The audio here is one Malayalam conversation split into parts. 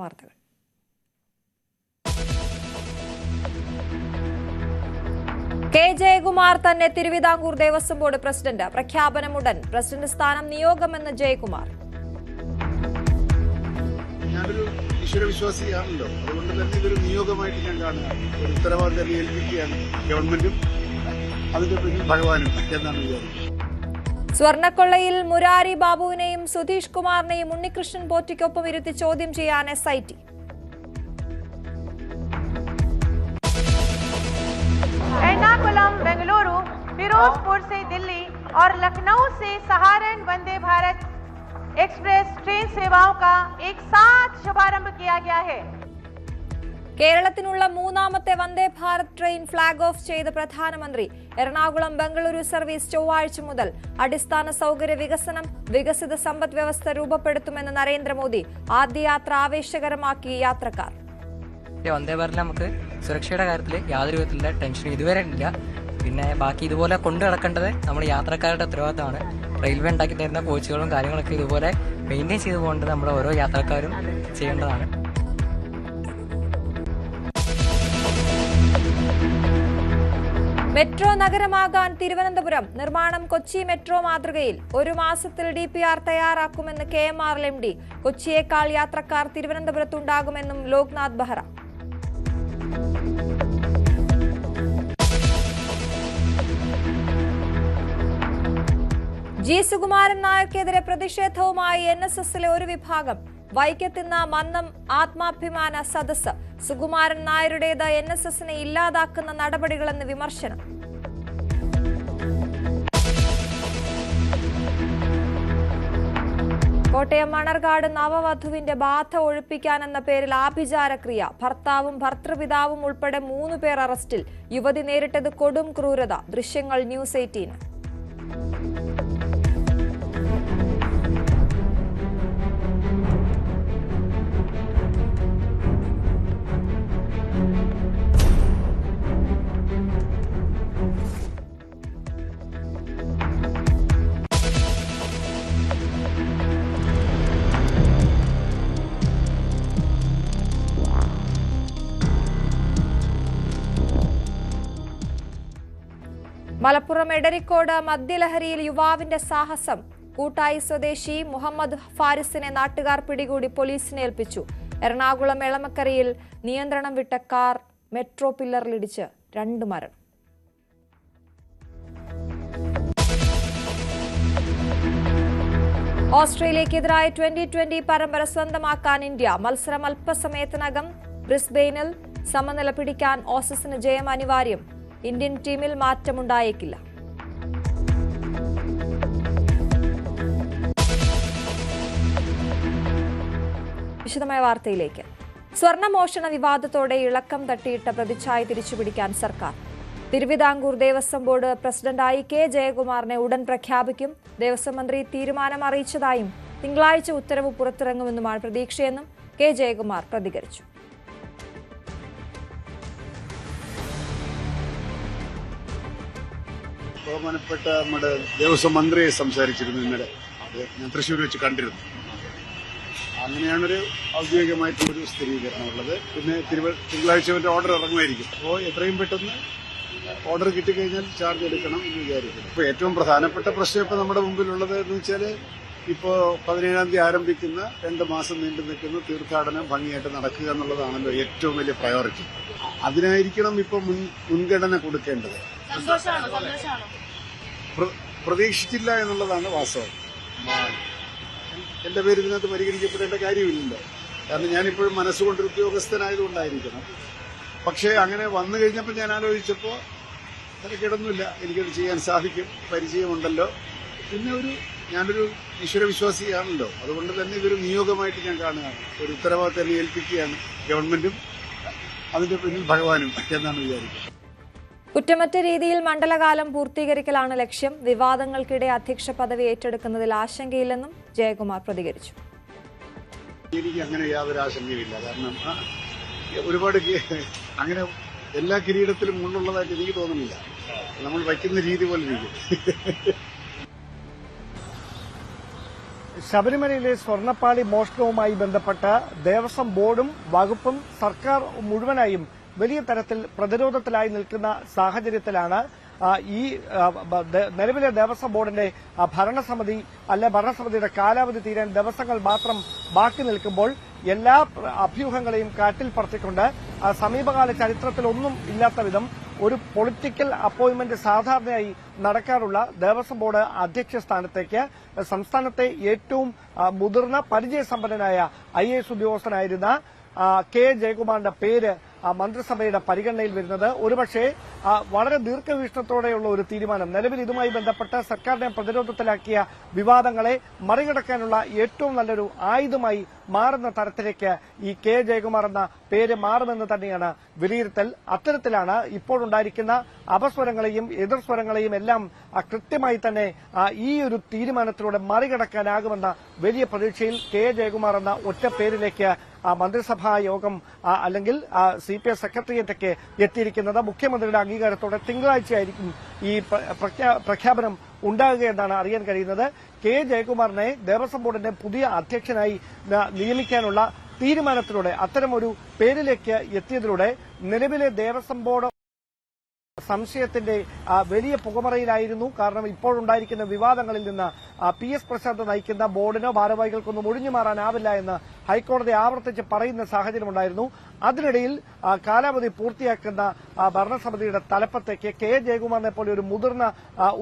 വാർത്തകൾ. കെ ജയകുമാർ തന്നെ തിരുവിതാംകൂർ ദേവസ്വം ബോർഡ് പ്രസിഡന്റ്. പ്രഖ്യാപനമുടൻ. പ്രസിഡന്റ് സ്ഥാനം നിയോഗമെന്ന് ജയകുമാർ. ഞാനൊരു ഈശ്വരവിശ്വാസിയാണല്ലോ, അതുകൊണ്ട് തന്നെ ഇതൊരു നിയോഗമായിട്ട് ഞാൻ കാണുകയാണ്. ഒരു ഉത്തരവാദിത്തം ഏൽപ്പിക്കുകയാണ് ഗവൺമെന്റും അതിന്റെ പിന്നിൽ ഭഗവാനും എന്നാണ് വിചാരിക്കുന്നത്. സ്വർണ്ണക്കൊള്ളയിൽ മുരാരി ബാബുവിനെയും സുധീഷ് കുമാറിനെയും ഉണ്ണികൃഷ്ണൻ പോറ്റിക്കൊപ്പം ഇരുത്തി ചോദ്യം ചെയ്യാൻ SIT. एर्नाकुलम, बेंगलुरु, फिरोजपुर से दिल्ली और लखनऊ से सहारन वंदे भारत एक्सप्रेस ट्रेन सेवाओं का एक साथ शुभारंभ किया गया है. കേരളത്തിനുള്ള മൂന്നാമത്തെ Vande Bharat train flag off ചെയ്ത പ്രധാനമന്ത്രി. എറണാകുളം ബംഗളൂരു സർവീസ് ചൊവ്വാഴ്ച മുതൽ. അടിസ്ഥാന സൗകര്യ വികസനം, വികസിത സമ്പദ് വ്യവസ്ഥ രൂപപ്പെടുത്തുമെന്ന് നരേന്ദ്രമോദി. ആദ്യ യാത്ര ആവേശകരമാക്കി യാത്രക്കാർ. വന്ദേ ഭാരതിൽ നമുക്ക് സുരക്ഷയുടെ കാര്യത്തിൽ യാതൊരു വിധത്തിലുള്ള ടെൻഷനും ഇതുവരെ ഇല്ല. പിന്നെ ബാക്കി ഇതുപോലെ കൊണ്ടു നടക്കേണ്ടത് നമ്മൾ യാത്രക്കാരുടെ ഉത്തരവാദിത്തമാണ്. റെയിൽവേ ഉണ്ടാക്കി തരുന്ന കോച്ചുകളും കാര്യങ്ങളൊക്കെ ഇതുപോലെ മെയിൻറ്റെയിൻ ചെയ്തു പോകേണ്ടത് നമ്മുടെ ഓരോ യാത്രക്കാരും ചെയ്യേണ്ടതാണ്. മെട്രോ നഗരമാകാൻ തിരുവനന്തപുരം. നിർമ്മാണം കൊച്ചി മെട്രോ മാതൃകയിൽ. 1 മാസത്തിൽ DPR തയ്യാറാക്കുമെന്ന് KMRL MD. കൊച്ചിയേക്കാൾ യാത്രക്കാർ തിരുവനന്തപുരത്തുണ്ടാകുമെന്നും ലോക്നാഥ് ബെഹ്റ. G. സുകുമാരൻ നായർക്കെതിരെ പ്രതിഷേധവുമായി NSSലെ ഒരു വിഭാഗം. വൈക്കത്തിന്ന് മന്നം ആത്മാഭിമാന സദസ്സ്. സുകുമാരൻ നായരുടേത് NSSനെ ഇല്ലാതാക്കുന്ന നടപടികളെന്ന് വിമർശനം. കോട്ടയം മണർകാട് നവവധുവിന്റെ ബാധ ഒഴിപ്പിക്കാനെന്ന പേരിൽ ആഭിചാരക്രിയ. ഭർത്താവും ഭർത്തൃപിതാവും ഉൾപ്പെടെ 3 പേർ അറസ്റ്റിൽ. യുവതി നേരിട്ടത് കൊടും ക്രൂരത. ദൃശ്യങ്ങൾ News 18. മലപ്പുറം എടരിക്കോട് മദ്യലഹരിയിൽ യുവാവിന്റെ സാഹസം. കൂട്ടായി സ്വദേശി മുഹമ്മദ് ഫാരിസിനെ നാട്ടുകാർ പിടികൂടി പോലീസിനെ ഏൽപ്പിച്ചു. എറണാകുളം എളമക്കരയിൽ നിയന്ത്രണം വിട്ട കാർ മെട്രോ പില്ലറിലിടിച്ച് 2 മരണം. ഓസ്ട്രേലിയക്കെതിരായ 2020 പരമ്പര സ്വന്തമാക്കാൻ ഇന്ത്യ. മത്സരം അല്പസമയത്തിനകം ബ്രിസ്ബെയിനിൽ. സമനില പിടിക്കാൻ ഓസീസിന് ജയം അനിവാര്യം. ഇന്ത്യൻ ടീമിൽ മാറ്റമുണ്ടായേക്കില്ല. വിശദമായ വാർത്തയിലേക്ക്. സ്വർണ്ണമോഷണ വിവാദത്തോടെ ഇളക്കം തട്ടിയിട്ട പ്രതിച്ഛായ തിരിച്ചുപിടിക്കാൻ സർക്കാർ. തിരുവിതാംകൂർ ദേവസ്വം ബോർഡ് പ്രസിഡന്റായി കെ ജയകുമാറിനെ ഉടൻ പ്രഖ്യാപിക്കും. ദേവസ്വം മന്ത്രി തീരുമാനം അറിയിച്ചതായും തിങ്കളാഴ്ച ഉത്തരവ് പുറത്തിറങ്ങുമെന്നുമാണ് പ്രതീക്ഷയെന്നും കെ ജയകുമാർ പ്രതികരിച്ചു. ബഹുമാനപ്പെട്ട നമ്മുടെ ദേവസ്വം മന്ത്രിയെ സംസാരിച്ചിരുന്നു ഇന്നലെ. ഞാൻ തൃശ്ശൂർ വെച്ച് കണ്ടിരുന്നു. അങ്ങനെയാണൊരു ഔദ്യോഗികമായിട്ടുള്ളൊരു സ്ഥിരീകരണം ഉള്ളത്. പിന്നെ തിങ്കളാഴ്ച ഓർഡർ ഇറങ്ങുമായിരിക്കും. അപ്പോൾ എത്രയും പെട്ടെന്ന് ഓർഡർ കിട്ടിക്കഴിഞ്ഞാൽ ചാർജ് എടുക്കണം എന്ന് വിചാരിക്കുന്നു. ഇപ്പോൾ ഏറ്റവും പ്രധാനപ്പെട്ട പ്രശ്നം ഇപ്പോൾ നമ്മുടെ മുമ്പിലുള്ളത് എന്ന് വെച്ചാൽ ഇപ്പോൾ 17-ാം തീയതി ആരംഭിക്കുന്ന 2 മാസം നീണ്ടു നിൽക്കുന്ന തീർത്ഥാടനം ഭംഗിയായിട്ട് നടക്കുക എന്നുള്ളതാണല്ലോ ഏറ്റവും വലിയ പ്രയോറിറ്റി. അതിനായിരിക്കണം ഇപ്പോൾ മുൻഗണന കൊടുക്കേണ്ടത്. പ്രതീക്ഷിച്ചില്ല എന്നുള്ളതാണ് വാസ്തവം. എന്റെ പേര് ഇതിനകത്ത് പരിഗണിക്കപ്പെടേണ്ട കാര്യമില്ലല്ലോ. കാരണം ഞാനിപ്പോഴും മനസ്സുകൊണ്ടൊരു ഉദ്യോഗസ്ഥനായതുകൊണ്ടായിരിക്കണം. പക്ഷേ അങ്ങനെ വന്നു കഴിഞ്ഞപ്പോൾ ഞാൻ ആലോചിച്ചപ്പോൾ തിരക്കിടൊന്നുമില്ല, എനിക്കത് ചെയ്യാൻ സാധിക്കും, പരിചയമുണ്ടല്ലോ. പിന്നെ ഞാനൊരു ഈശ്വരവിശ്വാസിയാണല്ലോ, അതുകൊണ്ട് തന്നെ ഇതൊരു നിയോഗമായിട്ട് ഞാൻ കാണുകയാണ്. ഒരു ഉത്തരവാദിത്തം ഏൽപ്പിക്കുകയാണ് ഗവൺമെന്റും അതിന്റെ പിന്നിൽ ഭഗവാനും എന്നാണ് വിചാരിക്കുന്നത്. കുറ്റമറ്റ രീതിയിൽ മണ്ഡലകാലം പൂർത്തീകരിക്കലാണ് ലക്ഷ്യം. വിവാദങ്ങൾക്കിടെ അധ്യക്ഷ പദവി ഏറ്റെടുക്കുന്നതിൽ ആശങ്കയില്ലെന്നും ജയകുമാർ പ്രതികരിച്ചു. എനിക്ക് അങ്ങനെ യാതൊരു ആശങ്കയുമില്ല. കാരണം ഒരുപാട് അങ്ങനെ എല്ലാ കിരീടത്തിലും മുള്ളുള്ളതായിട്ട് എനിക്ക് തോന്നുന്നില്ല. നമ്മൾ വയ്ക്കുന്ന രീതി പോലെ ഇരിക്കും. ശബരിമലയിലെ സ്വർണ്ണപ്പാളി മോഷണവുമായി ബന്ധപ്പെട്ട് ദേവസ്വം ബോർഡും വകുപ്പും സർക്കാർ മുഴുവനായും വലിയ തരത്തിൽ പ്രതിരോധത്തിലായി നിൽക്കുന്ന സാഹചര്യത്തിലാണ് ഈ നിലവിലെ ദേവസ്വം ബോർഡിന്റെ ഭരണസമിതിയുടെ കാലാവധി തീരാൻ ദിവസങ്ങൾ മാത്രം ബാക്കി നിൽക്കുമ്പോൾ എല്ലാ അഭ്യൂഹങ്ങളെയും കാറ്റിൽ പറത്തിക്കൊണ്ട് സമീപകാല ചരിത്രത്തിൽ ഒന്നും ഇല്ലാത്ത വിധം ഒരു പൊളിറ്റിക്കൽ അപ്പോയിന്റ്മെന്റ് സാധാരണയായി നടക്കാറുള്ള ദേവസ്വം ബോർഡ് അധ്യക്ഷ സ്ഥാനത്തേക്ക് സംസ്ഥാനത്തെ ഏറ്റവും മുതിർന്ന പരിചയസമ്പന്നനായ IAS ഉദ്യോഗസ്ഥനായിരുന്ന കെ ജയകുമാറിന്റെ പേര് മന്ത്രിസഭയുടെ പരിഗണനയിൽ വരുന്നത് ഒരുപക്ഷെ വളരെ ദീർഘവീക്ഷണത്തോടെയുള്ള ഒരു തീരുമാനം നിലവിൽ ഇതുമായി ബന്ധപ്പെട്ട് സർക്കാരിനെ പ്രതിരോധത്തിലാക്കിയ വിവാദങ്ങളെ മറികടക്കാനുള്ള ഏറ്റവും നല്ലൊരു ആയുധമായി മാറുന്ന തരത്തിലേക്ക് ഈ കെ ജയകുമാർ എന്ന പേര് മാറുമെന്ന് തന്നെയാണ് വിലയിരുത്തൽ. അത്തരത്തിലാണ് ഇപ്പോഴുണ്ടായിരിക്കുന്ന അപസ്വരങ്ങളെയും എതിർസ്വരങ്ങളെയും എല്ലാം കൃത്യമായി തന്നെ ഈ ഒരു തീരുമാനത്തിലൂടെ മറികടക്കാനാകുമെന്ന വലിയ പ്രതീക്ഷയിൽ കെ ജയകുമാർ എന്ന ഒറ്റ പേരിലേക്ക് മന്ത്രിസഭാ യോഗം അല്ലെങ്കിൽ CPF സെക്രട്ടേറിയറ്റൊക്കെ എത്തിയിരിക്കുന്നത്. മുഖ്യമന്ത്രിയുടെ അംഗീകാരത്തോടെ തിങ്കളാഴ്ചയായിരിക്കും ഈ പ്രഖ്യാപനം ഉണ്ടാകുകയെന്നാണ് അറിയാൻ കഴിയുന്നത്. കെ ജയകുമാറിനെ ദേവസ്വം ബോർഡിന്റെ പുതിയ അധ്യക്ഷനായി നിയമിക്കാനുള്ള തീരുമാനത്തിലൂടെ അത്തരമൊരു പേരിലേക്ക് എത്തിയതിലൂടെ നിലവിലെ ദേവസ്വം ബോർഡ് സംശയത്തിന്റെ വലിയ പുകമറയിലായിരുന്നു. കാരണം ഇപ്പോഴുണ്ടായിരിക്കുന്ന വിവാദങ്ങളിൽ നിന്ന് PS പ്രശാന്ത് നയിക്കുന്ന ബോർഡിനോ ഭാരവാഹികൾക്കൊന്നും ഒഴിഞ്ഞു മാറാനാവില്ല എന്ന് ഹൈക്കോടതി ആവർത്തിച്ച് പറയുന്ന സാഹചര്യമുണ്ടായിരുന്നു. അതിനിടയിൽ കാലാവധി പൂർത്തിയാക്കുന്ന ഭരണസമിതിയുടെ തലപ്പത്തേക്ക് കെ ജയകുമാറിനെ പോലെ ഒരു മുതിർന്ന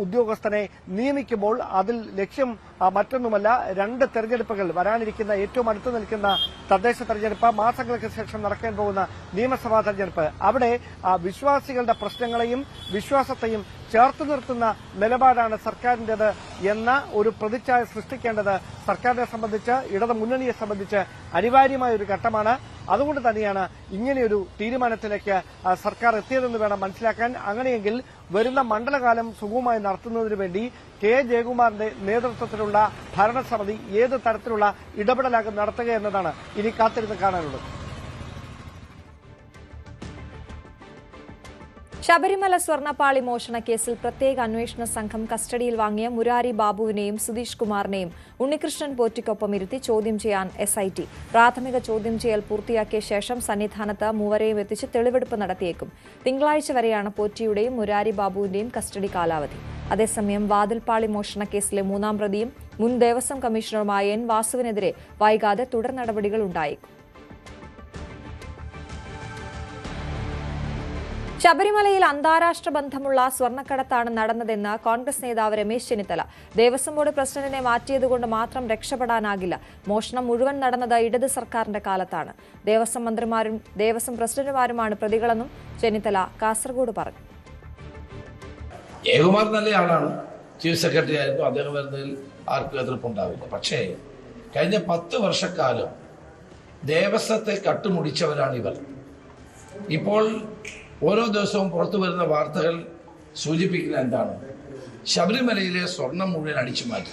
ഉദ്യോഗസ്ഥനെ നിയമിക്കുമ്പോൾ അതിൽ ലക്ഷ്യം മറ്റൊന്നുമല്ല, 2 തെരഞ്ഞെടുപ്പുകൾ വരാനിരിക്കുന്ന ഏറ്റവും അടുത്ത് നിൽക്കുന്ന തദ്ദേശ തെരഞ്ഞെടുപ്പ്, മാസങ്ങൾക്ക് ശേഷം നടക്കാൻ പോകുന്ന നിയമസഭാ തെരഞ്ഞെടുപ്പ്, അവിടെ വിശ്വാസികളുടെ പ്രശ്നങ്ങളെയും വിശ്വാസത്തെയും ചേർത്ത് നിർത്തുന്ന നിലപാടാണ് സർക്കാരിന്റേത് എന്ന ഒരു പ്രതിച്ഛായ സൃഷ്ടിക്കേണ്ടത് സർക്കാരിനെ സംബന്ധിച്ച് ഇടത് മുന്നണിയെ സംബന്ധിച്ച് അനിവാര്യമായ ഒരു ഘട്ടമാണ്. അതുകൊണ്ട് തന്നെയാണ് ഇങ്ങനെയൊരു തീരുമാനത്തിലേക്ക് സർക്കാർ എത്തിയതെന്ന് വേണം മനസ്സിലാക്കാൻ. അങ്ങനെയെങ്കിൽ വരുന്ന മണ്ഡലകാലം സുഗമമായി നടത്തുന്നതിനു വേണ്ടി കെ ജയകുമാറിന്റെ നേതൃത്വത്തിലുള്ള ഭരണസമിതി ഏത് തരത്തിലുള്ള ഇടപെടലാകും നടത്തുക എന്നതാണ് ഇനി കാത്തിരുന്ന് കാണാനുള്ളത്. ശബരിമല സ്വർണ്ണപ്പാളി മോഷണ കേസിൽ പ്രത്യേക അന്വേഷണ സംഘം കസ്റ്റഡിയിൽ വാങ്ങിയ മുരാരി ബാബുവിനെയും സുധീഷ് കുമാറിനെയും ഉണ്ണികൃഷ്ണൻ പോറ്റിക്കൊപ്പം ഇരുത്തി ചോദ്യം ചെയ്യാൻ SIT പ്രാഥമിക ചോദ്യം ചെയ്യൽ പൂർത്തിയാക്കിയ ശേഷം സന്നിധാനത്ത് മൂവരെയും എത്തിച്ച് തെളിവെടുപ്പ് നടത്തിയേക്കും. തിങ്കളാഴ്ച വരെയാണ് പോറ്റിയുടെയും മുരാരി ബാബുവിന്റെയും കസ്റ്റഡി കാലാവധി. അതേസമയം വാതിൽപ്പാളി മോഷണ കേസിലെ 3ാം പ്രതിയും മുൻ ദേവസ്വം കമ്മീഷണറുമായ N വാസുവിനെതിരെ വൈകാതെ തുടർ നടപടികൾ ഉണ്ടായേക്കും. ശബരിമലയിൽ അന്താരാഷ്ട്ര ബന്ധമുള്ള സ്വർണ്ണക്കടത്താണ് നടന്നതെന്ന് കോൺഗ്രസ് നേതാവ് രമേശ് ചെന്നിത്തല. ദേവസ്വം ബോർഡ് പ്രസിഡന്റിനെ മാറ്റിയതുകൊണ്ട് മാത്രം രക്ഷപ്പെടാനാകില്ല. മോഷണം മുഴുവൻ നടന്നത് ഇടത് സർക്കാരിന്റെ കാലത്താണ്. ദേവസ്വം മന്ത്രിമാരും ദേവസ്വം പ്രസിഡന്റുമാരുമാണ് പ്രതികളെന്നും ചെന്നിത്തല കാസർഗോഡ് പറഞ്ഞു. ജയകുമാർ നല്ല ആളാണ്, ചീഫ് സെക്രട്ടറി ആയിരുന്നു. അദ്ദേഹം വരുന്നതിൽ ആർക്കും എതിർപ്പുണ്ടാവില്ല. പക്ഷേ കഴിഞ്ഞ 10 വർഷക്കാലം ദേവസ്വത്തെ കട്ടുമുടിച്ചവരാണ് ഇവർ. ഇപ്പോൾ ഓരോ ദിവസവും പുറത്തു വരുന്ന വാർത്തകൾ സൂചിപ്പിക്കുന്ന എന്താണ്? ശബരിമലയിലെ സ്വർണം മുഴുവൻ അടിച്ചു മാറ്റി.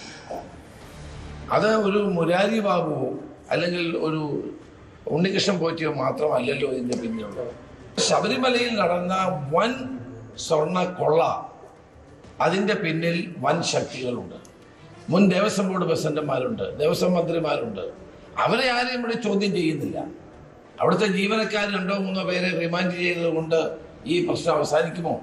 അത് ഒരു മുരാരി ബാബുവോ അല്ലെങ്കിൽ ഒരു ഉണ്ണികൃഷ്ണൻ പോറ്റിയോ മാത്രമല്ലല്ലോ ഇതിന്റെ പിന്നിലുള്ളത്. ശബരിമലയിൽ നടന്ന വൻ സ്വർണ്ണ കൊള്ള, അതിന്റെ പിന്നിൽ വൻ ശക്തികളുണ്ട്. മുൻ ദേവസ്വം ബോർഡ് പ്രസിഡന്റുമാരുണ്ട്, ദേവസ്വം മന്ത്രിമാരുണ്ട്. അവരെ ആരെയും ഇവിടെ ചോദ്യം ചെയ്യുന്നില്ല. അവിടുത്തെ ജീവനക്കാർ 2-3 പേരെ റിമാൻഡ് ചെയ്തതുകൊണ്ട് ഈ പ്രശ്നം അവസാനിക്കുമോ?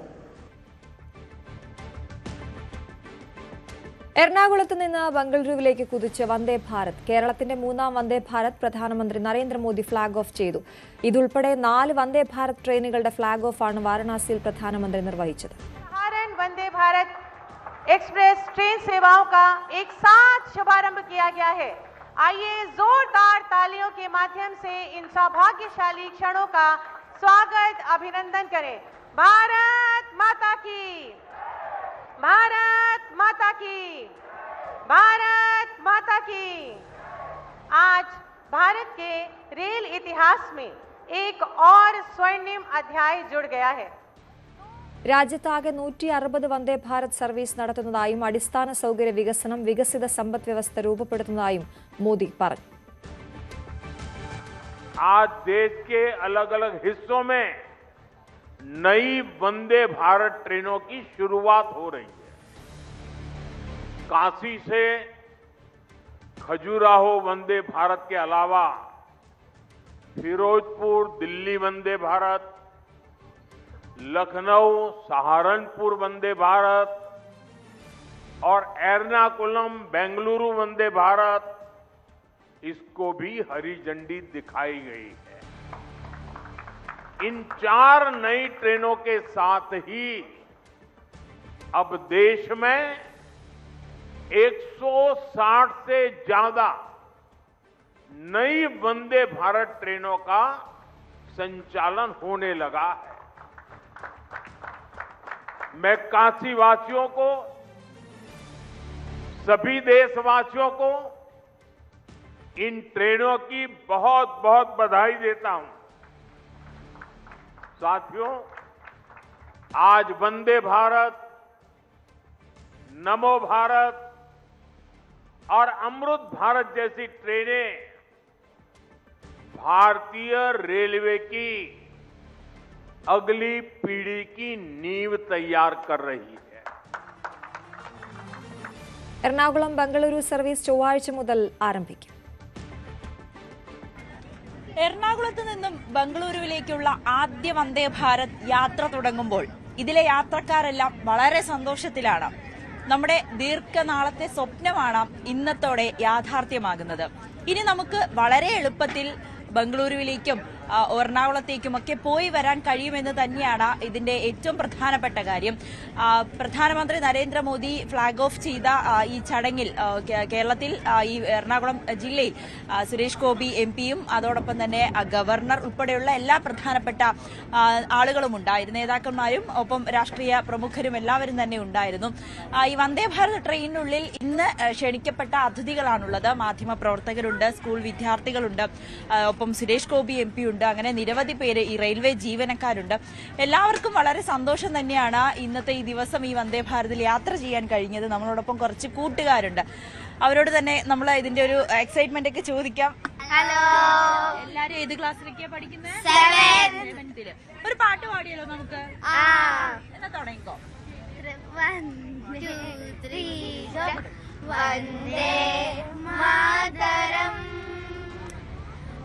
എറണാകുളത്ത് നിന്ന് ബംഗളൂരുവിലേക്ക് കുതിച്ച് വന്ദേ ഭാരത്. കേരളത്തിന്റെ 3ാം വന്ദേ ഭാരത് പ്രധാനമന്ത്രി നരേന്ദ്രമോദി ഫ്ളാഗ് ഓഫ് ചെയ്തു. ഇതുൾപ്പെടെ 4 വന്ദേ ഭാരത് ട്രെയിനുകളുടെ ഫ്ളാഗ് ഓഫ് ആണ് വാരണാസിയിൽ പ്രധാനമന്ത്രി നിർവഹിച്ചത്. वंदे भारत एक्सप्रेस ट्रेन सेवाओं का एक साथ शुभारंभ किया गया है। आइए जोरदार तालियों के माध्यम से इन सौभाग्यशाली क्षणों का स्वागत अभिनंदन करें। भारत माता की, भारत माता की, भारत माता की। आज भारत के रेल इतिहास में एक और स्वर्णिम अध्याय जुड़ गया है। രാജ്യത്താകെ 160 വന്ദേ ഭാരത് സർവീസ് നടത്തുന്നതായും അടിസ്ഥാന സൗകര്യ വികസനം, വികസിത സമ്പദ് വ്യവസ്ഥ രൂപപ്പെടുത്തുന്നതായും മോദി പറഞ്ഞു. आज देश के अलग अलग हिस्सों में नई वंदे भारत ट्रेनों की शुरुआत हो रही है। काशी से खजुराहो वंदे भारत के अलावा फिरोजपुर दिल्ली वंदे भारत, लखनऊ सहारनपुर वंदे भारत और एर्नाकुलम बेंगलुरु वंदे भारत, इसको भी हरी झंडी दिखाई गई है। इन 4 नई ट्रेनों के साथ ही अब देश में 160 से ज्यादा नई वंदे भारत ट्रेनों का संचालन होने लगा है। मैं काशी वासियों को, सभी देशवासियों को इन ट्रेनों की बहुत बहुत बधाई देता हूं। साथियों, आज वंदे भारत, नमो भारत और अमृत भारत जैसी ट्रेनें भारतीय रेलवे की अगली पीढ़ी की नींव तैयार कर रही है। എറണാകുളം ബംഗളൂരു സർവീസ് ചൊവ്വാഴ്ച മുതൽ ആരംഭിക്കും. എറണാകുളത്ത് നിന്നും ബംഗളൂരുവിലേക്കുള്ള ആദ്യ വന്ദേ ഭാരത് യാത്ര തുടങ്ങുമ്പോൾ ഇതിലെ യാത്രക്കാരെല്ലാം വളരെ സന്തോഷത്തിലാണ്. നമ്മുടെ ദീർഘനാളത്തെ സ്വപ്നമാണ് ഇന്നത്തോടെ യാഥാർത്ഥ്യമാകുന്നത്. ഇനി നമുക്ക് വളരെ എളുപ്പത്തിൽ ബംഗളൂരുവിലേക്കും എറണാകുളത്തേക്കുമൊക്കെ പോയി വരാൻ കഴിയുമെന്ന് തന്നെയാണ് ഇതിന്റെ ഏറ്റവും പ്രധാനപ്പെട്ട കാര്യം. പ്രധാനമന്ത്രി നരേന്ദ്രമോദി ഫ്ളാഗ് ഓഫ് ചെയ്ത ഈ ചടങ്ങിൽ കേരളത്തിൽ ഈ എറണാകുളം ജില്ലയിൽ സുരേഷ് ഗോപി എംപിയും അതോടൊപ്പം തന്നെ ഗവർണർ ഉൾപ്പെടെയുള്ള എല്ലാ പ്രധാനപ്പെട്ട ആളുകളും ഉണ്ടായിരുന്നു. നേതാക്കന്മാരും ഒപ്പം രാഷ്ട്രീയ പ്രമുഖരും എല്ലാവരും തന്നെ ഉണ്ടായിരുന്നു. ഈ വന്ദേ ഭാരത് ട്രെയിനിനുള്ളിൽ ഇന്ന് ക്ഷണിക്കപ്പെട്ട അതിഥികളാണുള്ളത്. മാധ്യമപ്രവർത്തകരുണ്ട്, സ്കൂൾ വിദ്യാർത്ഥികളുണ്ട്, ഒപ്പം സുരേഷ് ഗോപി എംപി ഉണ്ട്. അങ്ങനെ നിരവധി പേര് ഈ റെയിൽവേ ജീവനക്കാരുണ്ട്. എല്ലാവർക്കും വളരെ സന്തോഷം തന്നെയാണ് ഇന്നത്തെ ഈ ദിവസം ഈ വന്ദേ ഭാരതിൽ യാത്ര ചെയ്യാൻ കഴിഞ്ഞത്. നമ്മളോടൊപ്പം കുറച്ച് കൂട്ടുകാരുണ്ട്. അവരോട് തന്നെ നമ്മൾ ഇതിന്റെ ഒരു എക്സൈറ്റ്മെന്റ് ഒക്കെ ചോദിക്കാം. ഹലോ, എല്ലാരും ഏത് ക്ലാസ്സിലേക്കാ പഠിക്കുന്നത്? 7th. ഒരു പാട്ട് പാടിയല്ലോ നമുക്ക്. എന്നാ തുടങ്ങിക്കോ. 1 2 3 വന്ദേ മാതരം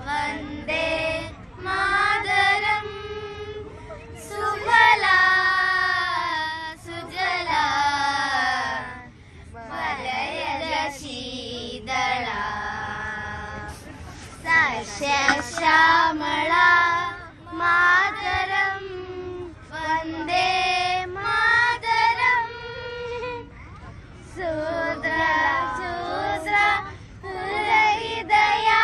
വന്ദേ മാതരം സുഫലാ സുജലാ മലയജ ശീതളാ സസ്യശ്യാമളാ മാതരം വന്ദേ മാതരം സൂദ്ര സൂദ്ര ഹൃദയാ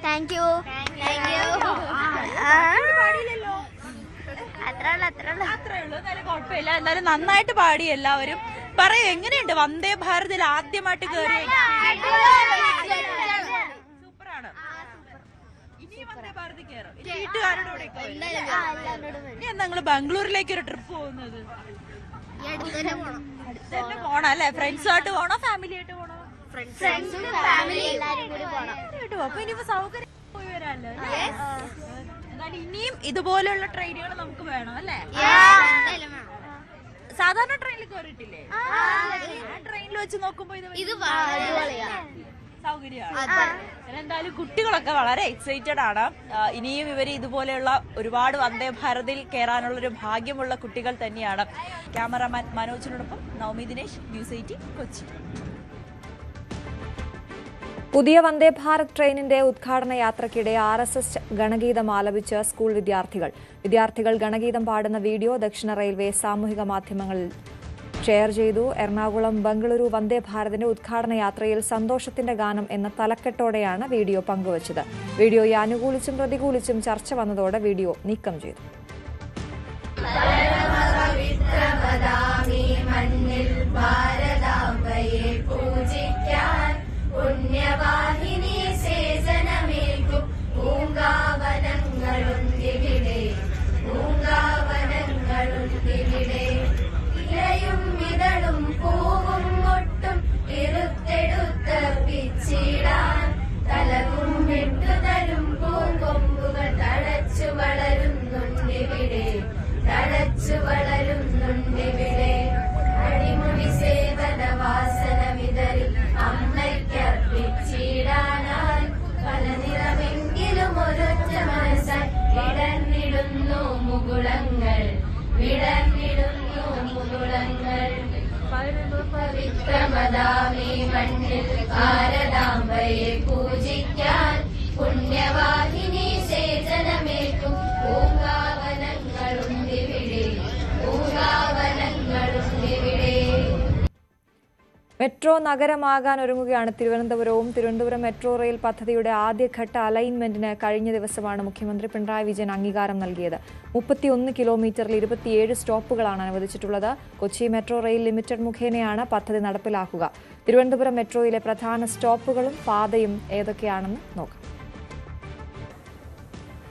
താങ്ക് യു. അത്രേ ഉള്ളൂ. എന്നാലും കുഴപ്പമില്ല. എന്നാലും നന്നായിട്ട് പാടി എല്ലാവരും. പറയൂ, എങ്ങനെയുണ്ട് വന്ദേ ഭാരതിൽ ആദ്യമായിട്ട് കയറി? സൂപ്പറാണ്. ഇനി വന്ദേ ഭാരതിൽ കയറും. വീട്ടുകാരുടെ കൂടെ ഇനി എന്താ നിങ്ങള് ബാംഗ്ലൂരിലേക്ക് ഒരു ട്രിപ്പ് പോകുന്നത്? അടുത്തന്നെ പോണം അല്ലേ? ഫ്രണ്ട്സുമായിട്ട് പോണോ ഫാമിലി ആയിട്ട് പോണോ? ഫ്രണ്ട്സും ഫാമിലി എല്ലാരും കൂടി പോണം. അപ്പൊ ഇനിയിപ്പോ സൗകര്യം പോയി വരാല്ലോ. എന്നാലും ഇനിയും ഇതുപോലെയുള്ള ട്രെയിനുകൾ നമുക്ക് വേണം അല്ലേ? സാധാരണ ട്രെയിനിൽ കയറിയിട്ടില്ലേ? ആ ട്രെയിനിൽ വെച്ച് നോക്കുമ്പോ ഇത് സൗകര്യമാണ്. എന്തായാലും കുട്ടികളൊക്കെ വളരെ എക്സൈറ്റഡ് ആണ്. ഇനിയും ഇവർ ഇതുപോലെയുള്ള ഒരുപാട് വന്ദേ ഭാരതിൽ കയറാനുള്ള ഒരു ഭാഗ്യമുള്ള കുട്ടികൾ തന്നെയാണ്. ക്യാമറാമാൻ മനോജിനോടൊപ്പം നവമി ദിനേശ്, ന്യൂസ് 18 കൊച്ചി. പുതിയ വന്ദേ ഭാരത് ട്രെയിനിന്റെ ഉദ്ഘാടന യാത്രയ്ക്കിടെ RSS ഗണഗീതം ആലപിച്ച് സ്കൂൾ വിദ്യാർത്ഥികൾ ഗണഗീതം പാടുന്ന വീഡിയോ ദക്ഷിണ റെയിൽവേ സാമൂഹിക മാധ്യമങ്ങളിൽ ഷെയർ ചെയ്തു. എറണാകുളം ബംഗളൂരു വന്ദേ ഭാരതിന്റെ ഉദ്ഘാടന യാത്രയിൽ സന്തോഷത്തിന്റെ ഗാനം എന്ന തലക്കെട്ടോടെയാണ് വീഡിയോ പങ്കുവച്ചത്. വീഡിയോയെ അനുകൂലിച്ചും പ്രതികൂലിച്ചും ചർച്ച വന്നതോടെ വീഡിയോ നീക്കം ചെയ്തു. പുണ്യവാഹിനി സേചനമേൽക്കും പൂങ്കാവനങ്ങളുണ്ടിവിടെ ഇലയും ഇതളും നർമ്മദാമേ മണ്ണിൽ ഭാരതാംബയെ പൂജിക്കാൻ പുണ്യവാഹിനി സേചനമേൽക്കും പൂങ്കാവനങ്ങളുണ്ടിവിടെ പൂങ്കാവനങ്ങളുണ്ടിവിടെ. മെട്രോ നഗരമാകാൻ ഒരുങ്ങുകയാണ് തിരുവനന്തപുരവും. തിരുവനന്തപുരം മെട്രോ റെയിൽ പദ്ധതിയുടെ ആദ്യഘട്ട അലൈൻമെന്റിന് കഴിഞ്ഞ ദിവസമാണ് മുഖ്യമന്ത്രി പിണറായി വിജയൻ അംഗീകാരം നൽകിയത്. 31 കിലോമീറ്ററിൽ 27 സ്റ്റോപ്പുകളാണ് അനുവദിച്ചിട്ടുള്ളത്. കൊച്ചി മെട്രോ റെയിൽ ലിമിറ്റഡ് മുഖേനയാണ് പദ്ധതി നടപ്പിലാക്കുക. തിരുവനന്തപുരം മെട്രോയിലെ പ്രധാന സ്റ്റോപ്പുകളും പാതയും ഏതൊക്കെയാണെന്ന് നോക്കാം.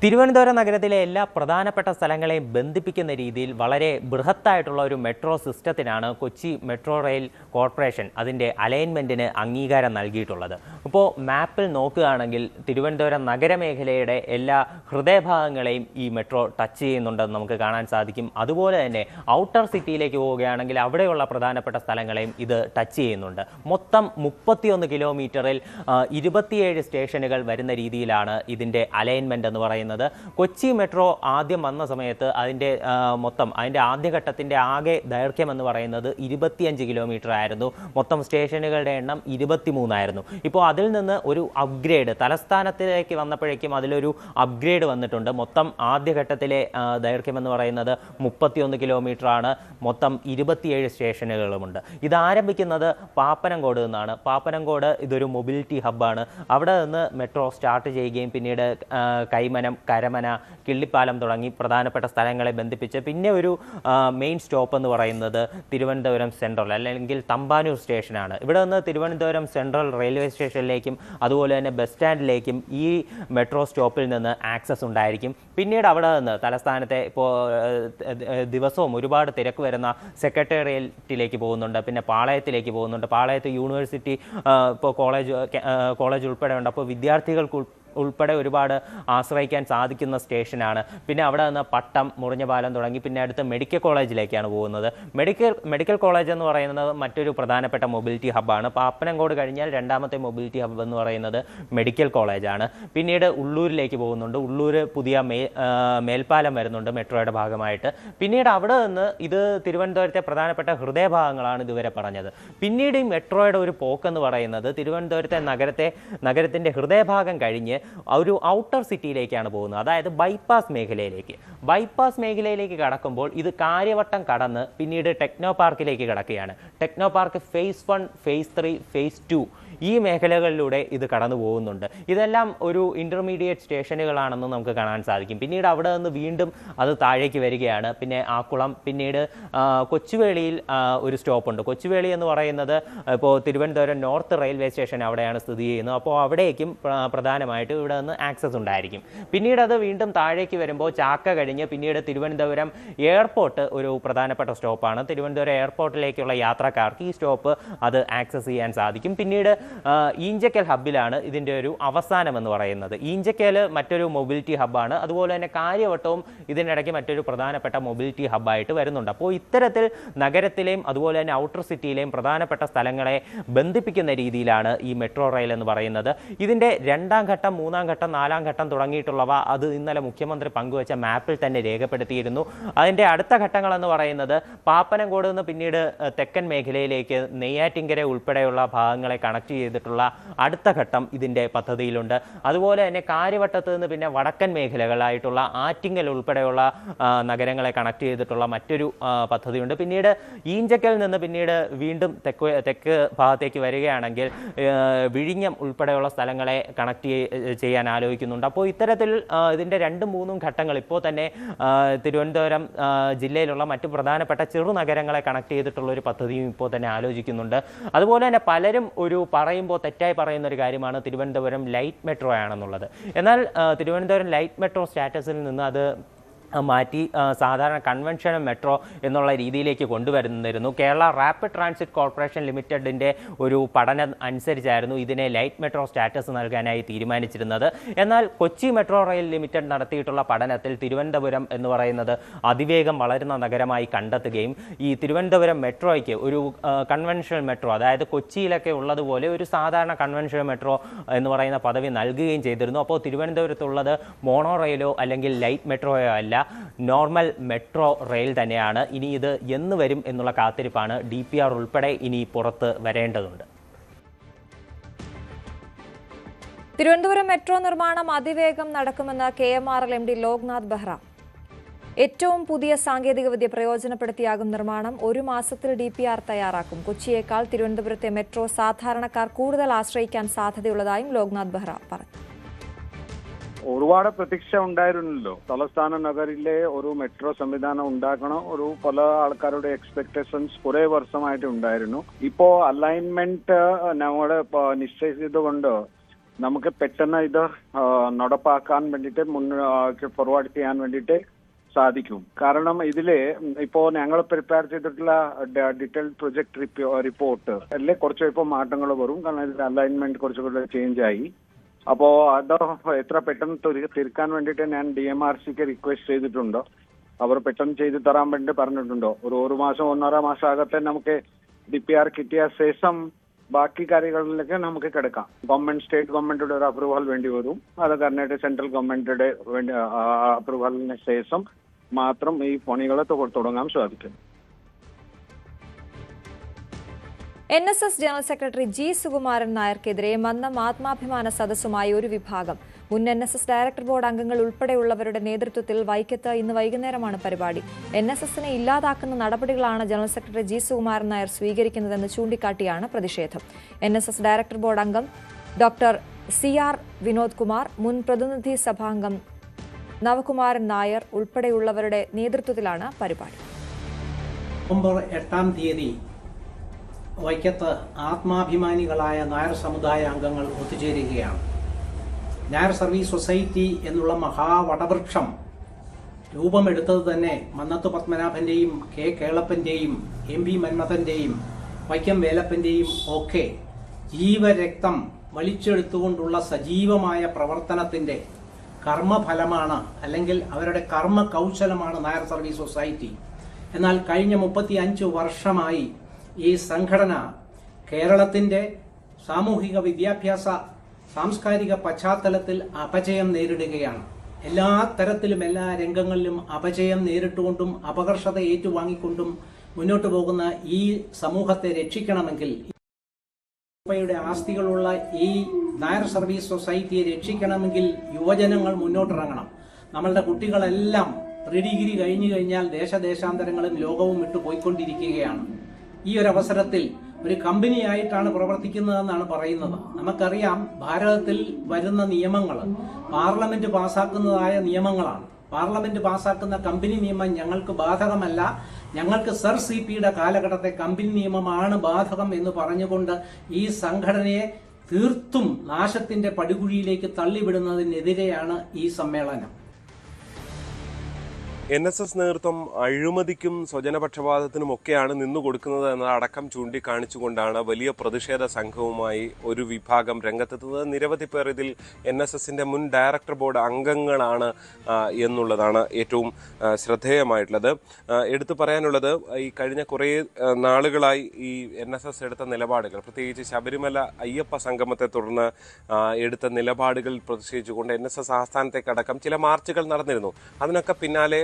തിരുവനന്തപുരം നഗരത്തിലെ എല്ലാ പ്രധാനപ്പെട്ട സ്ഥലങ്ങളെയും ബന്ധിപ്പിക്കുന്ന രീതിയിൽ വളരെ ബൃഹത്തായിട്ടുള്ള ഒരു മെട്രോ സിസ്റ്റത്തിനാണ് കൊച്ചി മെട്രോ റെയിൽ കോർപ്പറേഷൻ അതിൻ്റെ അലൈൻമെൻറ്റിന് അംഗീകാരം നൽകിയിട്ടുള്ളത്. ഇപ്പോൾ മാപ്പിൽ നോക്കുകയാണെങ്കിൽ തിരുവനന്തപുരം നഗരമേഖലയുടെ എല്ലാ ഹൃദയഭാഗങ്ങളെയും ഈ മെട്രോ ടച്ച് ചെയ്യുന്നുണ്ടെന്ന് നമുക്ക് കാണാൻ സാധിക്കും. അതുപോലെ തന്നെ ഔട്ടർ സിറ്റിയിലേക്ക് പോവുകയാണെങ്കിൽ അവിടെയുള്ള പ്രധാനപ്പെട്ട സ്ഥലങ്ങളെയും ഇത് ടച്ച് ചെയ്യുന്നുണ്ട്. മൊത്തം 31 കിലോമീറ്ററിൽ 27 സ്റ്റേഷനുകൾ വരുന്ന രീതിയിലാണ് ഇതിൻ്റെ അലൈൻമെൻറ്റ് എന്ന് പറയുന്നത്. കൊച്ചി മെട്രോ ആദ്യം വന്ന സമയത്ത് അതിൻ്റെ ആദ്യഘട്ടത്തിൻ്റെ ആകെ ദൈർഘ്യം എന്ന് പറയുന്നത് 25 കിലോമീറ്റർ ആയിരുന്നു. മൊത്തം സ്റ്റേഷനുകളുടെ എണ്ണം 23 ആയിരുന്നു. ഇപ്പോൾ അതിൽ നിന്ന് ഒരു അപ്ഗ്രേഡ് തലസ്ഥാനത്തിലേക്ക് വന്നപ്പോഴേക്കും അതിലൊരു അപ്ഗ്രേഡ് വന്നിട്ടുണ്ട്. മൊത്തം ആദ്യഘട്ടത്തിലെ ദൈർഘ്യം എന്ന് പറയുന്നത് 31 കിലോമീറ്റർ ആണ്. മൊത്തം 27 സ്റ്റേഷനുകളുമുണ്ട്. ഇത് ആരംഭിക്കുന്നത് പാപ്പനംകോട് നിന്നാണ്. പാപ്പനംകോട് ഇതൊരു മൊബിലിറ്റി ഹബ്ബാണ്. അവിടെ നിന്ന് മെട്രോ സ്റ്റാർട്ട് ചെയ്യുകയും പിന്നീട് കൈമനം, കരമന, കിള്ളിപ്പാലം തുടങ്ങി പ്രധാനപ്പെട്ട സ്ഥലങ്ങളെ ബന്ധിപ്പിച്ച് പിന്നെ ഒരു മെയിൻ സ്റ്റോപ്പ് എന്ന് പറയുന്നത് തിരുവനന്തപുരം സെൻട്രൽ അല്ലെങ്കിൽ തമ്പാനൂർ സ്റ്റേഷനാണ്. ഇവിടെ നിന്ന് തിരുവനന്തപുരം സെൻട്രൽ റെയിൽവേ സ്റ്റേഷനിലേക്കും അതുപോലെ തന്നെ ബസ് സ്റ്റാൻഡിലേക്കും ഈ മെട്രോ സ്റ്റോപ്പിൽ നിന്ന് ആക്സസ് ഉണ്ടായിരിക്കും. പിന്നീട് അവിടെ നിന്ന് തലസ്ഥാനത്തെ ഇപ്പോൾ ദിവസവും ഒരുപാട് തിരക്ക് വരുന്ന സെക്രട്ടേറിയറ്റിലേക്ക് പോകുന്നുണ്ട്, പിന്നെ പാളയത്തിലേക്ക് പോകുന്നുണ്ട്. പാളയത്ത് യൂണിവേഴ്സിറ്റി ഇപ്പോൾ കോളേജ് ഉൾപ്പെടെ ഉണ്ട്. അപ്പോൾ വിദ്യാർത്ഥികൾക്ക് ഉൾപ്പെടെ ഒരുപാട് ആശ്രയിക്കാൻ സാധിക്കുന്ന സ്റ്റേഷനാണ്. പിന്നെ അവിടെ നിന്ന് പട്ടം, മുറിഞ്ഞപാലം തുടങ്ങി പിന്നെ അടുത്ത് മെഡിക്കൽ കോളേജിലേക്കാണ് പോകുന്നത്. മെഡിക്കൽ കോളേജ് എന്ന് പറയുന്നത് മറ്റൊരു പ്രധാനപ്പെട്ട മൊബിലിറ്റി ഹബ്ബാണ്. പാപ്പനംകോട് കഴിഞ്ഞാൽ രണ്ടാമത്തെ മൊബിലിറ്റി ഹബ്ബ് എന്ന് പറയുന്നത് മെഡിക്കൽ കോളേജാണ്. പിന്നീട് ഉള്ളൂരിലേക്ക് പോകുന്നുണ്ട്. ഉള്ളൂർ പുതിയ മേൽപ്പാലം വരുന്നുണ്ട് മെട്രോയുടെ ഭാഗമായിട്ട്. പിന്നീട് അവിടെ നിന്ന് ഇത് തിരുവനന്തപുരത്തെ പ്രധാനപ്പെട്ട ഹൃദയഭാഗങ്ങളാണ് ഇതുവരെ പറഞ്ഞത്. പിന്നീട് ഈ മെട്രോയുടെ ഒരു പോക്കെന്ന് പറയുന്നത് തിരുവനന്തപുരത്തെ നഗരത്തിൻ്റെ ഹൃദയഭാഗം കഴിഞ്ഞ് ഒരു ഔട്ടർ സിറ്റിയിലേക്കാണ് പോകുന്നത്. അതായത് ബൈപ്പാസ് മേഖലയിലേക്ക് കടക്കുമ്പോൾ ഇത് കാര്യവട്ടം കടന്ന് പിന്നീട് ടെക്നോ പാർക്കിലേക്ക് കടക്കുകയാണ്. Technopark phase 1, phase 3, phase 2 ഈ മേഖലകളിലൂടെ ഇത് കടന്നു പോകുന്നുണ്ട്. ഇതെല്ലാം ഒരു ഇൻ്റർമീഡിയറ്റ് സ്റ്റേഷനുകളാണെന്ന് നമുക്ക് കാണാൻ സാധിക്കും. പിന്നീട് അവിടെ നിന്ന് വീണ്ടും അത് താഴേക്ക് വരികയാണ്. പിന്നെ ആക്കുളം, പിന്നീട് കൊച്ചുവേളിയിൽ ഒരു സ്റ്റോപ്പുണ്ട്. കൊച്ചുവേളി എന്ന് പറയുന്നത് ഇപ്പോൾ തിരുവനന്തപുരം നോർത്ത് റെയിൽവേ സ്റ്റേഷൻ അവിടെയാണ് സ്ഥിതി ചെയ്യുന്നത്. അപ്പോൾ അവിടേക്കും പ്രധാനമായിട്ട് ഇവിടെ നിന്ന് ആക്സസ് ഉണ്ടായിരിക്കും. പിന്നീട് അത് വീണ്ടും താഴേക്ക് വരുമ്പോൾ ചാക്ക കഴിഞ്ഞ് പിന്നീട് തിരുവനന്തപുരം എയർപോർട്ട് ഒരു പ്രധാനപ്പെട്ട സ്റ്റോപ്പാണ്. തിരുവനന്തപുരം എയർപോർട്ടിലേക്കുള്ള യാത്രക്കാർക്ക് ഈ സ്റ്റോപ്പ് അത് ആക്സസ് ചെയ്യാൻ സാധിക്കും. പിന്നീട് ഈഞ്ചക്കൽ ഹബ്ബിലാണ് ഇതിൻ്റെ ഒരു അവസാനം എന്ന് പറയുന്നത്. ഈഞ്ചക്കൽ മറ്റൊരു മൊബിലിറ്റി ഹബ്ബാണ്. അതുപോലെ തന്നെ കാര്യവട്ടവും ഇതിനിടയ്ക്ക് മറ്റൊരു പ്രധാനപ്പെട്ട മൊബിലിറ്റി ഹബ്ബായിട്ട് വരുന്നുണ്ട്. അപ്പോൾ ഇത്തരത്തിൽ നഗരത്തിലെയും അതുപോലെ തന്നെ ഔട്ടർ സിറ്റിയിലെയും പ്രധാനപ്പെട്ട സ്ഥലങ്ങളെ ബന്ധിപ്പിക്കുന്ന രീതിയിലാണ് ഈ മെട്രോ റെയിൽ എന്ന് പറയുന്നത്. ഇതിൻ്റെ 2ാം ഘട്ടം, 3ാം ഘട്ടം, 4ാം ഘട്ടം തുടങ്ങിയിട്ടുള്ളവ അത് ഇന്നലെ മുഖ്യമന്ത്രി പങ്കുവച്ച മാപ്പിൽ തന്നെ രേഖപ്പെടുത്തിയിരുന്നു. അതിൻ്റെ അടുത്ത ഘട്ടങ്ങളെന്ന് പറയുന്നത് പാപ്പനംകോട് നിന്ന് പിന്നീട് തെക്കൻ മേഖലയിലേക്ക് നെയ്യാറ്റിൻകര ഉൾപ്പെടെയുള്ള ഭാഗങ്ങളെ കണക്ട് ചെയ്തിട്ടുള്ള അടുത്ത ഘട്ടം ഇതിൻ്റെ പദ്ധതിയിലുണ്ട്. അതുപോലെ തന്നെ കാര്യവട്ടത്ത് നിന്ന് പിന്നെ വടക്കൻ മേഖലകളായിട്ടുള്ള ആറ്റിങ്ങൽ ഉൾപ്പെടെയുള്ള നഗരങ്ങളെ കണക്ട് ചെയ്തിട്ടുള്ള മറ്റൊരു പദ്ധതിയുണ്ട്. പിന്നീട് ഈഞ്ചക്കൽ നിന്ന് പിന്നീട് വീണ്ടും തെക്ക് ഭാഗത്തേക്ക് വരികയാണെങ്കിൽ വിഴിഞ്ഞം ഉൾപ്പെടെയുള്ള സ്ഥലങ്ങളെ കണക്ട് ചെയ്യാൻ ആലോചിക്കുന്നുണ്ട്. അപ്പോൾ ഇത്തരത്തിൽ ഇതിൻ്റെ 2-3 ഘട്ടങ്ങൾ ഇപ്പോൾ തന്നെ തിരുവനന്തപുരം ജില്ലയിലുള്ള മറ്റു പ്രധാനപ്പെട്ട ചെറുനഗരങ്ങളെ കണക്ട് ചെയ്തിട്ടുള്ള ഒരു പദ്ധതിയും ഇപ്പോൾ തന്നെ ആലോചിക്കുന്നുണ്ട്. അതുപോലെ തന്നെ പലരും പറയുമ്പോൾ തെറ്റായി പറയുന്ന ഒരു കാര്യമാണ് തിരുവനന്തപുരം ലൈറ്റ് മെട്രോ ആണെന്നുള്ളത്. എന്നാൽ തിരുവനന്തപുരം ലൈറ്റ് മെട്രോ സ്റ്റാറ്റസിൽ നിന്ന് അത് മാറ്റി സാധാരണ കൺവെൻഷണൽ മെട്രോ എന്നുള്ള രീതിയിലേക്ക് കൊണ്ടുവരുന്നിരുന്നു. കേരള റാപ്പിഡ് ട്രാൻസിറ്റ് കോർപ്പറേഷൻ ലിമിറ്റഡിൻ്റെ ഒരു പഠനം അനുസരിച്ചായിരുന്നു ഇതിനെ ലൈറ്റ് മെട്രോ സ്റ്റാറ്റസ് നൽകാനായി തീരുമാനിച്ചിരുന്നത്. എന്നാൽ കൊച്ചി മെട്രോ റെയിൽ ലിമിറ്റഡ് നടത്തിയിട്ടുള്ള പഠനത്തിൽ തിരുവനന്തപുരം എന്ന് പറയുന്നത് അതിവേഗം വളരുന്ന നഗരമായി കണ്ടെത്തുകയും ഈ തിരുവനന്തപുരം മെട്രോയ്ക്ക് ഒരു കൺവെൻഷണൽ മെട്രോ, അതായത് കൊച്ചിയിലൊക്കെ ഉള്ളതുപോലെ ഒരു സാധാരണ കൺവെൻഷണൽ മെട്രോ എന്ന് പറയുന്ന പദവി നൽകുകയും ചെയ്തിരുന്നു. അപ്പോൾ തിരുവനന്തപുരത്തുള്ളത് മോണോ റെയിലോ അല്ലെങ്കിൽ ലൈറ്റ് മെട്രോയോ അല്ല, നോർമൽ മെട്രോ റെയിൽ തന്നെയാണ്. ഇനി ഇത് എന്ന് വരും എന്നുള്ള കാത്തിരിപ്പാണ്. DPR ഉൾപ്പെടെ ഇനി പുറത്ത് വരേണ്ടതുണ്ട്. തിരുവനന്തപുരം മെട്രോ നിർമ്മാണം അതിവേഗം നടക്കുമെന്ന് KMRL MD ലോക്നാഥ് ബെഹ്റ. ഏറ്റവും പുതിയ സാങ്കേതികവിദ്യ പ്രയോജനപ്പെടുത്തിയാകും നിർമ്മാണം. 1 മാസത്തിൽ DPR തയ്യാറാക്കും. കൊച്ചിയേക്കാൾ തിരുവനന്തപുരത്തെ മെട്രോ സാധാരണക്കാർ കൂടുതൽ ആശ്രയിക്കാൻ സാധ്യതയുള്ളതായും ലോക്നാഥ് ബെഹ്റ പറഞ്ഞു. ഒരുപാട് പ്രതീക്ഷ ഉണ്ടായിരുന്നല്ലോ. തലസ്ഥാന നഗരിലെ ഒരു മെട്രോ സംവിധാനം ഉണ്ടാക്കണം. പല ആൾക്കാരുടെ എക്സ്പെക്ടേഷൻസ് കുറെ വർഷമായിട്ട് ഉണ്ടായിരുന്നു. ഇപ്പോ അലൈൻമെന്റ് നമ്മള് നിശ്ചയിച്ചതുകൊണ്ട് നമുക്ക് പെട്ടെന്ന് ഇത് നടപ്പാക്കാൻ വേണ്ടിയിട്ട് ഫോർവേഡ് ചെയ്യാൻ വേണ്ടിയിട്ട് സാധിക്കും. കാരണം ഇതില് ഇപ്പോ ഞങ്ങൾ പ്രിപ്പയർ ചെയ്തിട്ടുള്ള ഡീറ്റെയിൽഡ് പ്രൊജക്ട് റിപ്പോർട്ട് അല്ലേ കുറച്ച് ഇപ്പോൾ മാറ്റങ്ങൾ വരും. കാരണം ഇതിന്റെ അലൈൻമെന്റ് കുറച്ചുകൂടെ ചേഞ്ച് ആയി. അപ്പോ അത് എത്ര പെട്ടെന്ന് തീർക്കാൻ വേണ്ടിയിട്ട് ഞാൻ DMRCക്ക് റിക്വസ്റ്റ് ചെയ്തിട്ടുണ്ട്. അവർ പെട്ടെന്ന് ചെയ്തു തരാൻ വേണ്ടി പറഞ്ഞിട്ടുണ്ടോ. ഒരു മാസം 1.5 മാസം അകത്തെ നമുക്ക് DPR കിട്ടിയ ശേഷം ബാക്കി കാര്യങ്ങളിലേക്ക് നമുക്ക് കിടക്കാം. സ്റ്റേറ്റ് ഗവൺമെന്റിന്റെ ഒരു അപ്രൂവൽ വേണ്ടി വരും. അത് കഴിഞ്ഞിട്ട് സെൻട്രൽ ഗവൺമെന്റിന്റെ അപ്രൂവലിന് ശേഷം മാത്രം ഈ പണികളെ തുടങ്ങാൻ സാധിക്കും. NSS general secretary G. Sukumaran നായർക്കെതിരെ മന്നം ആത്മാഭിമാന സദസ്സുമായി ഒരു വിഭാഗം. മുൻ NSS ഡയറക്ടർ ബോർഡ് അംഗങ്ങൾ ഉൾപ്പെടെയുള്ളവരുടെ നേതൃത്വത്തിൽ വൈക്കത്ത് ഇന്ന് വൈകുന്നേരമാണ് പരിപാടി. NSSനെ ഇല്ലാതാക്കുന്ന നടപടികളാണ് general secretary G. Sukumaran Nair സ്വീകരിക്കുന്നതെന്ന് ചൂണ്ടിക്കാട്ടിയാണ് പ്രതിഷേധം. NSS ഡയറക്ടർ ബോർഡ് അംഗം ഡോക്ടർ CR വിനോദ് കുമാർ, മുൻ പ്രതിനിധി സഭാംഗം നവകുമാരൻ നായർ ഉൾപ്പെടെയുള്ളവരുടെ നേതൃത്വത്തിലാണ് പരിപാടി. നവംബർ 8-ാം തീയതി വൈക്കത്ത് ആത്മാഭിമാനികളായ നായർ സമുദായ അംഗങ്ങൾ ഒത്തുചേരുകയാണ്. നായർ സർവീസ് സൊസൈറ്റി എന്നുള്ള മഹാവടവൃക്ഷം രൂപമെടുത്തത് തന്നെ മന്നത്ത് പത്മനാഭന്റെയും K. കേളപ്പന്റെയും MV മന്മഥന്റെയും വൈക്കം വേലപ്പന്റെയും ഒക്കെ ജീവരക്തം വലിച്ചെടുത്തുകൊണ്ടുള്ള സജീവമായ പ്രവർത്തനത്തിന്റെ കർമ്മഫലമാണ്, അല്ലെങ്കിൽ അവരുടെ കർമ്മ കൗശലമാണ് നായർ സർവീസ് സൊസൈറ്റി. എന്നാൽ കഴിഞ്ഞ 35 വർഷമായി ഈ സംഘടന കേരളത്തിന്റെ സാമൂഹിക വിദ്യാഭ്യാസ സാംസ്കാരിക പശ്ചാത്തലത്തിൽ അപജയം നേരിടുകയാണ്. എല്ലാ തരത്തിലും എല്ലാ രംഗങ്ങളിലും അപജയം നേരിട്ടുകൊണ്ടും അപകർഷത ഏറ്റുവാങ്ങിക്കൊണ്ടും മുന്നോട്ട് പോകുന്ന ഈ സമൂഹത്തെ രക്ഷിക്കണമെങ്കിൽ രൂപയുടെ ആസ്തികളുള്ള ഈ നായർ സർവീസ് സൊസൈറ്റിയെ രക്ഷിക്കണമെങ്കിൽ യുവജനങ്ങൾ മുന്നോട്ടിറങ്ങണം. നമ്മളുടെ കുട്ടികളെല്ലാം ഡിഗ്രി കഴിഞ്ഞു കഴിഞ്ഞാൽ ദേശാന്തരങ്ങളും ലോകവും വിട്ടു പോയിക്കൊണ്ടിരിക്കുകയാണ്. ഈ ഒരു അവസരത്തിൽ ഒരു കമ്പനിയായിട്ടാണ് പ്രവർത്തിക്കുന്നതെന്നാണ് പറയുന്നത്. നമുക്കറിയാം, ഭാരതത്തിൽ വരുന്ന നിയമങ്ങൾ പാർലമെന്റ് പാസാക്കുന്നതായ നിയമങ്ങളാണ്. പാർലമെന്റ് പാസാക്കുന്ന കമ്പനി നിയമം ഞങ്ങൾക്ക് ബാധകമല്ല, ഞങ്ങൾക്ക് സർ CPയുടെ കാലഘട്ടത്തെ കമ്പനി നിയമമാണ് ബാധകം എന്ന് പറഞ്ഞുകൊണ്ട് ഈ സംഘടനയെ തീർത്തും നാശത്തിന്റെ പടുകുഴിയിലേക്ക് തള്ളിവിടുന്നതിനെതിരെയാണ് ഈ സമ്മേളനം. NSS നേതൃത്വം അഴിമതിക്കും സ്വജനപക്ഷപാതത്തിനുമൊക്കെയാണ് നിന്നുകൊടുക്കുന്നത് എന്നതടക്കം ചൂണ്ടിക്കാണിച്ചുകൊണ്ടാണ് വലിയ പ്രതിഷേധ സംഘവുമായി ഒരു വിഭാഗം രംഗത്തെത്തുന്നത്. നിരവധി പേർ ഇതിൽ NSSന്റെ മുൻ ഡയറക്ടർ ബോർഡ് അംഗങ്ങളാണ് എന്നുള്ളതാണ് ഏറ്റവും ശ്രദ്ധേയമായിട്ടുള്ളത്. എടുത്തു പറയാനുള്ളത്, ഈ കഴിഞ്ഞ കുറേ നാളുകളായി ഈ NSS എടുത്ത നിലപാടുകൾ, പ്രത്യേകിച്ച് ശബരിമല അയ്യപ്പ സംഗമത്തെ തുടർന്ന് എടുത്ത നിലപാടുകൾ പ്രതിഷേധിച്ചുകൊണ്ട് NSS ആസ്ഥാനത്തേക്കടക്കം ചില മാർച്ചുകൾ നടന്നിരുന്നു. അതിനൊക്കെ പിന്നാലെ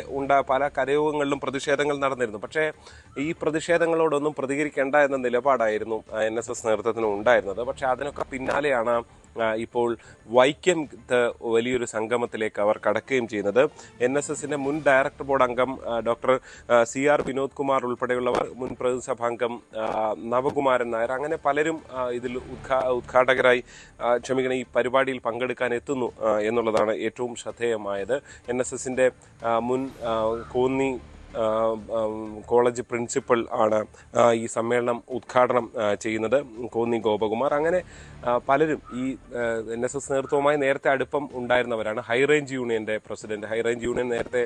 പല കരയോഗങ്ങളിലും പ്രതിഷേധങ്ങൾ നടന്നിരുന്നു. പക്ഷേ ഈ പ്രതിഷേധങ്ങളോടൊന്നും പ്രതികരിക്കേണ്ട എന്ന നിലപാടായിരുന്നു NSS നേതൃത്വത്തിന് ഉണ്ടായിരുന്നത്. പക്ഷേ അതിനൊക്കെ പിന്നാലെയാണ് ഇപ്പോൾ വൈക്കത്ത് വലിയൊരു സംഗമത്തിലേക്ക് അവർ കടക്കുകയും ചെയ്യുന്നത്. NSSന്റെ മുൻ ഡയറക്ടർ ബോർഡ് അംഗം ഡോക്ടർ CR വിനോദ് കുമാർ ഉൾപ്പെടെയുള്ളവർ, മുൻ പ്രതിനിധിസഭാംഗം നവകുമാരൻ നായർ, അങ്ങനെ പലരും ഇതിൽ ഉദ്ഘാടകരായി ഈ പരിപാടിയിൽ പങ്കെടുക്കാൻ എത്തുന്നു എന്നുള്ളതാണ് ഏറ്റവും ശ്രദ്ധേയമായത്. NSSന്റെ മുൻ കോന്നി കോളേജ് പ്രിൻസിപ്പൽ ആണ് ഈ സമ്മേളനം ഉദ്ഘാടനം ചെയ്യുന്നത്, കോന്നി ഗോപകുമാർ. അങ്ങനെ പലരും ഈ NSS നേതൃത്വവുമായി നേരത്തെ അടുപ്പം ഉണ്ടായിരുന്നവരാണ്. ഹൈറേഞ്ച് യൂണിയന്റെ പ്രസിഡന്റ്, ഹൈറേഞ്ച് യൂണിയൻ നേരത്തെ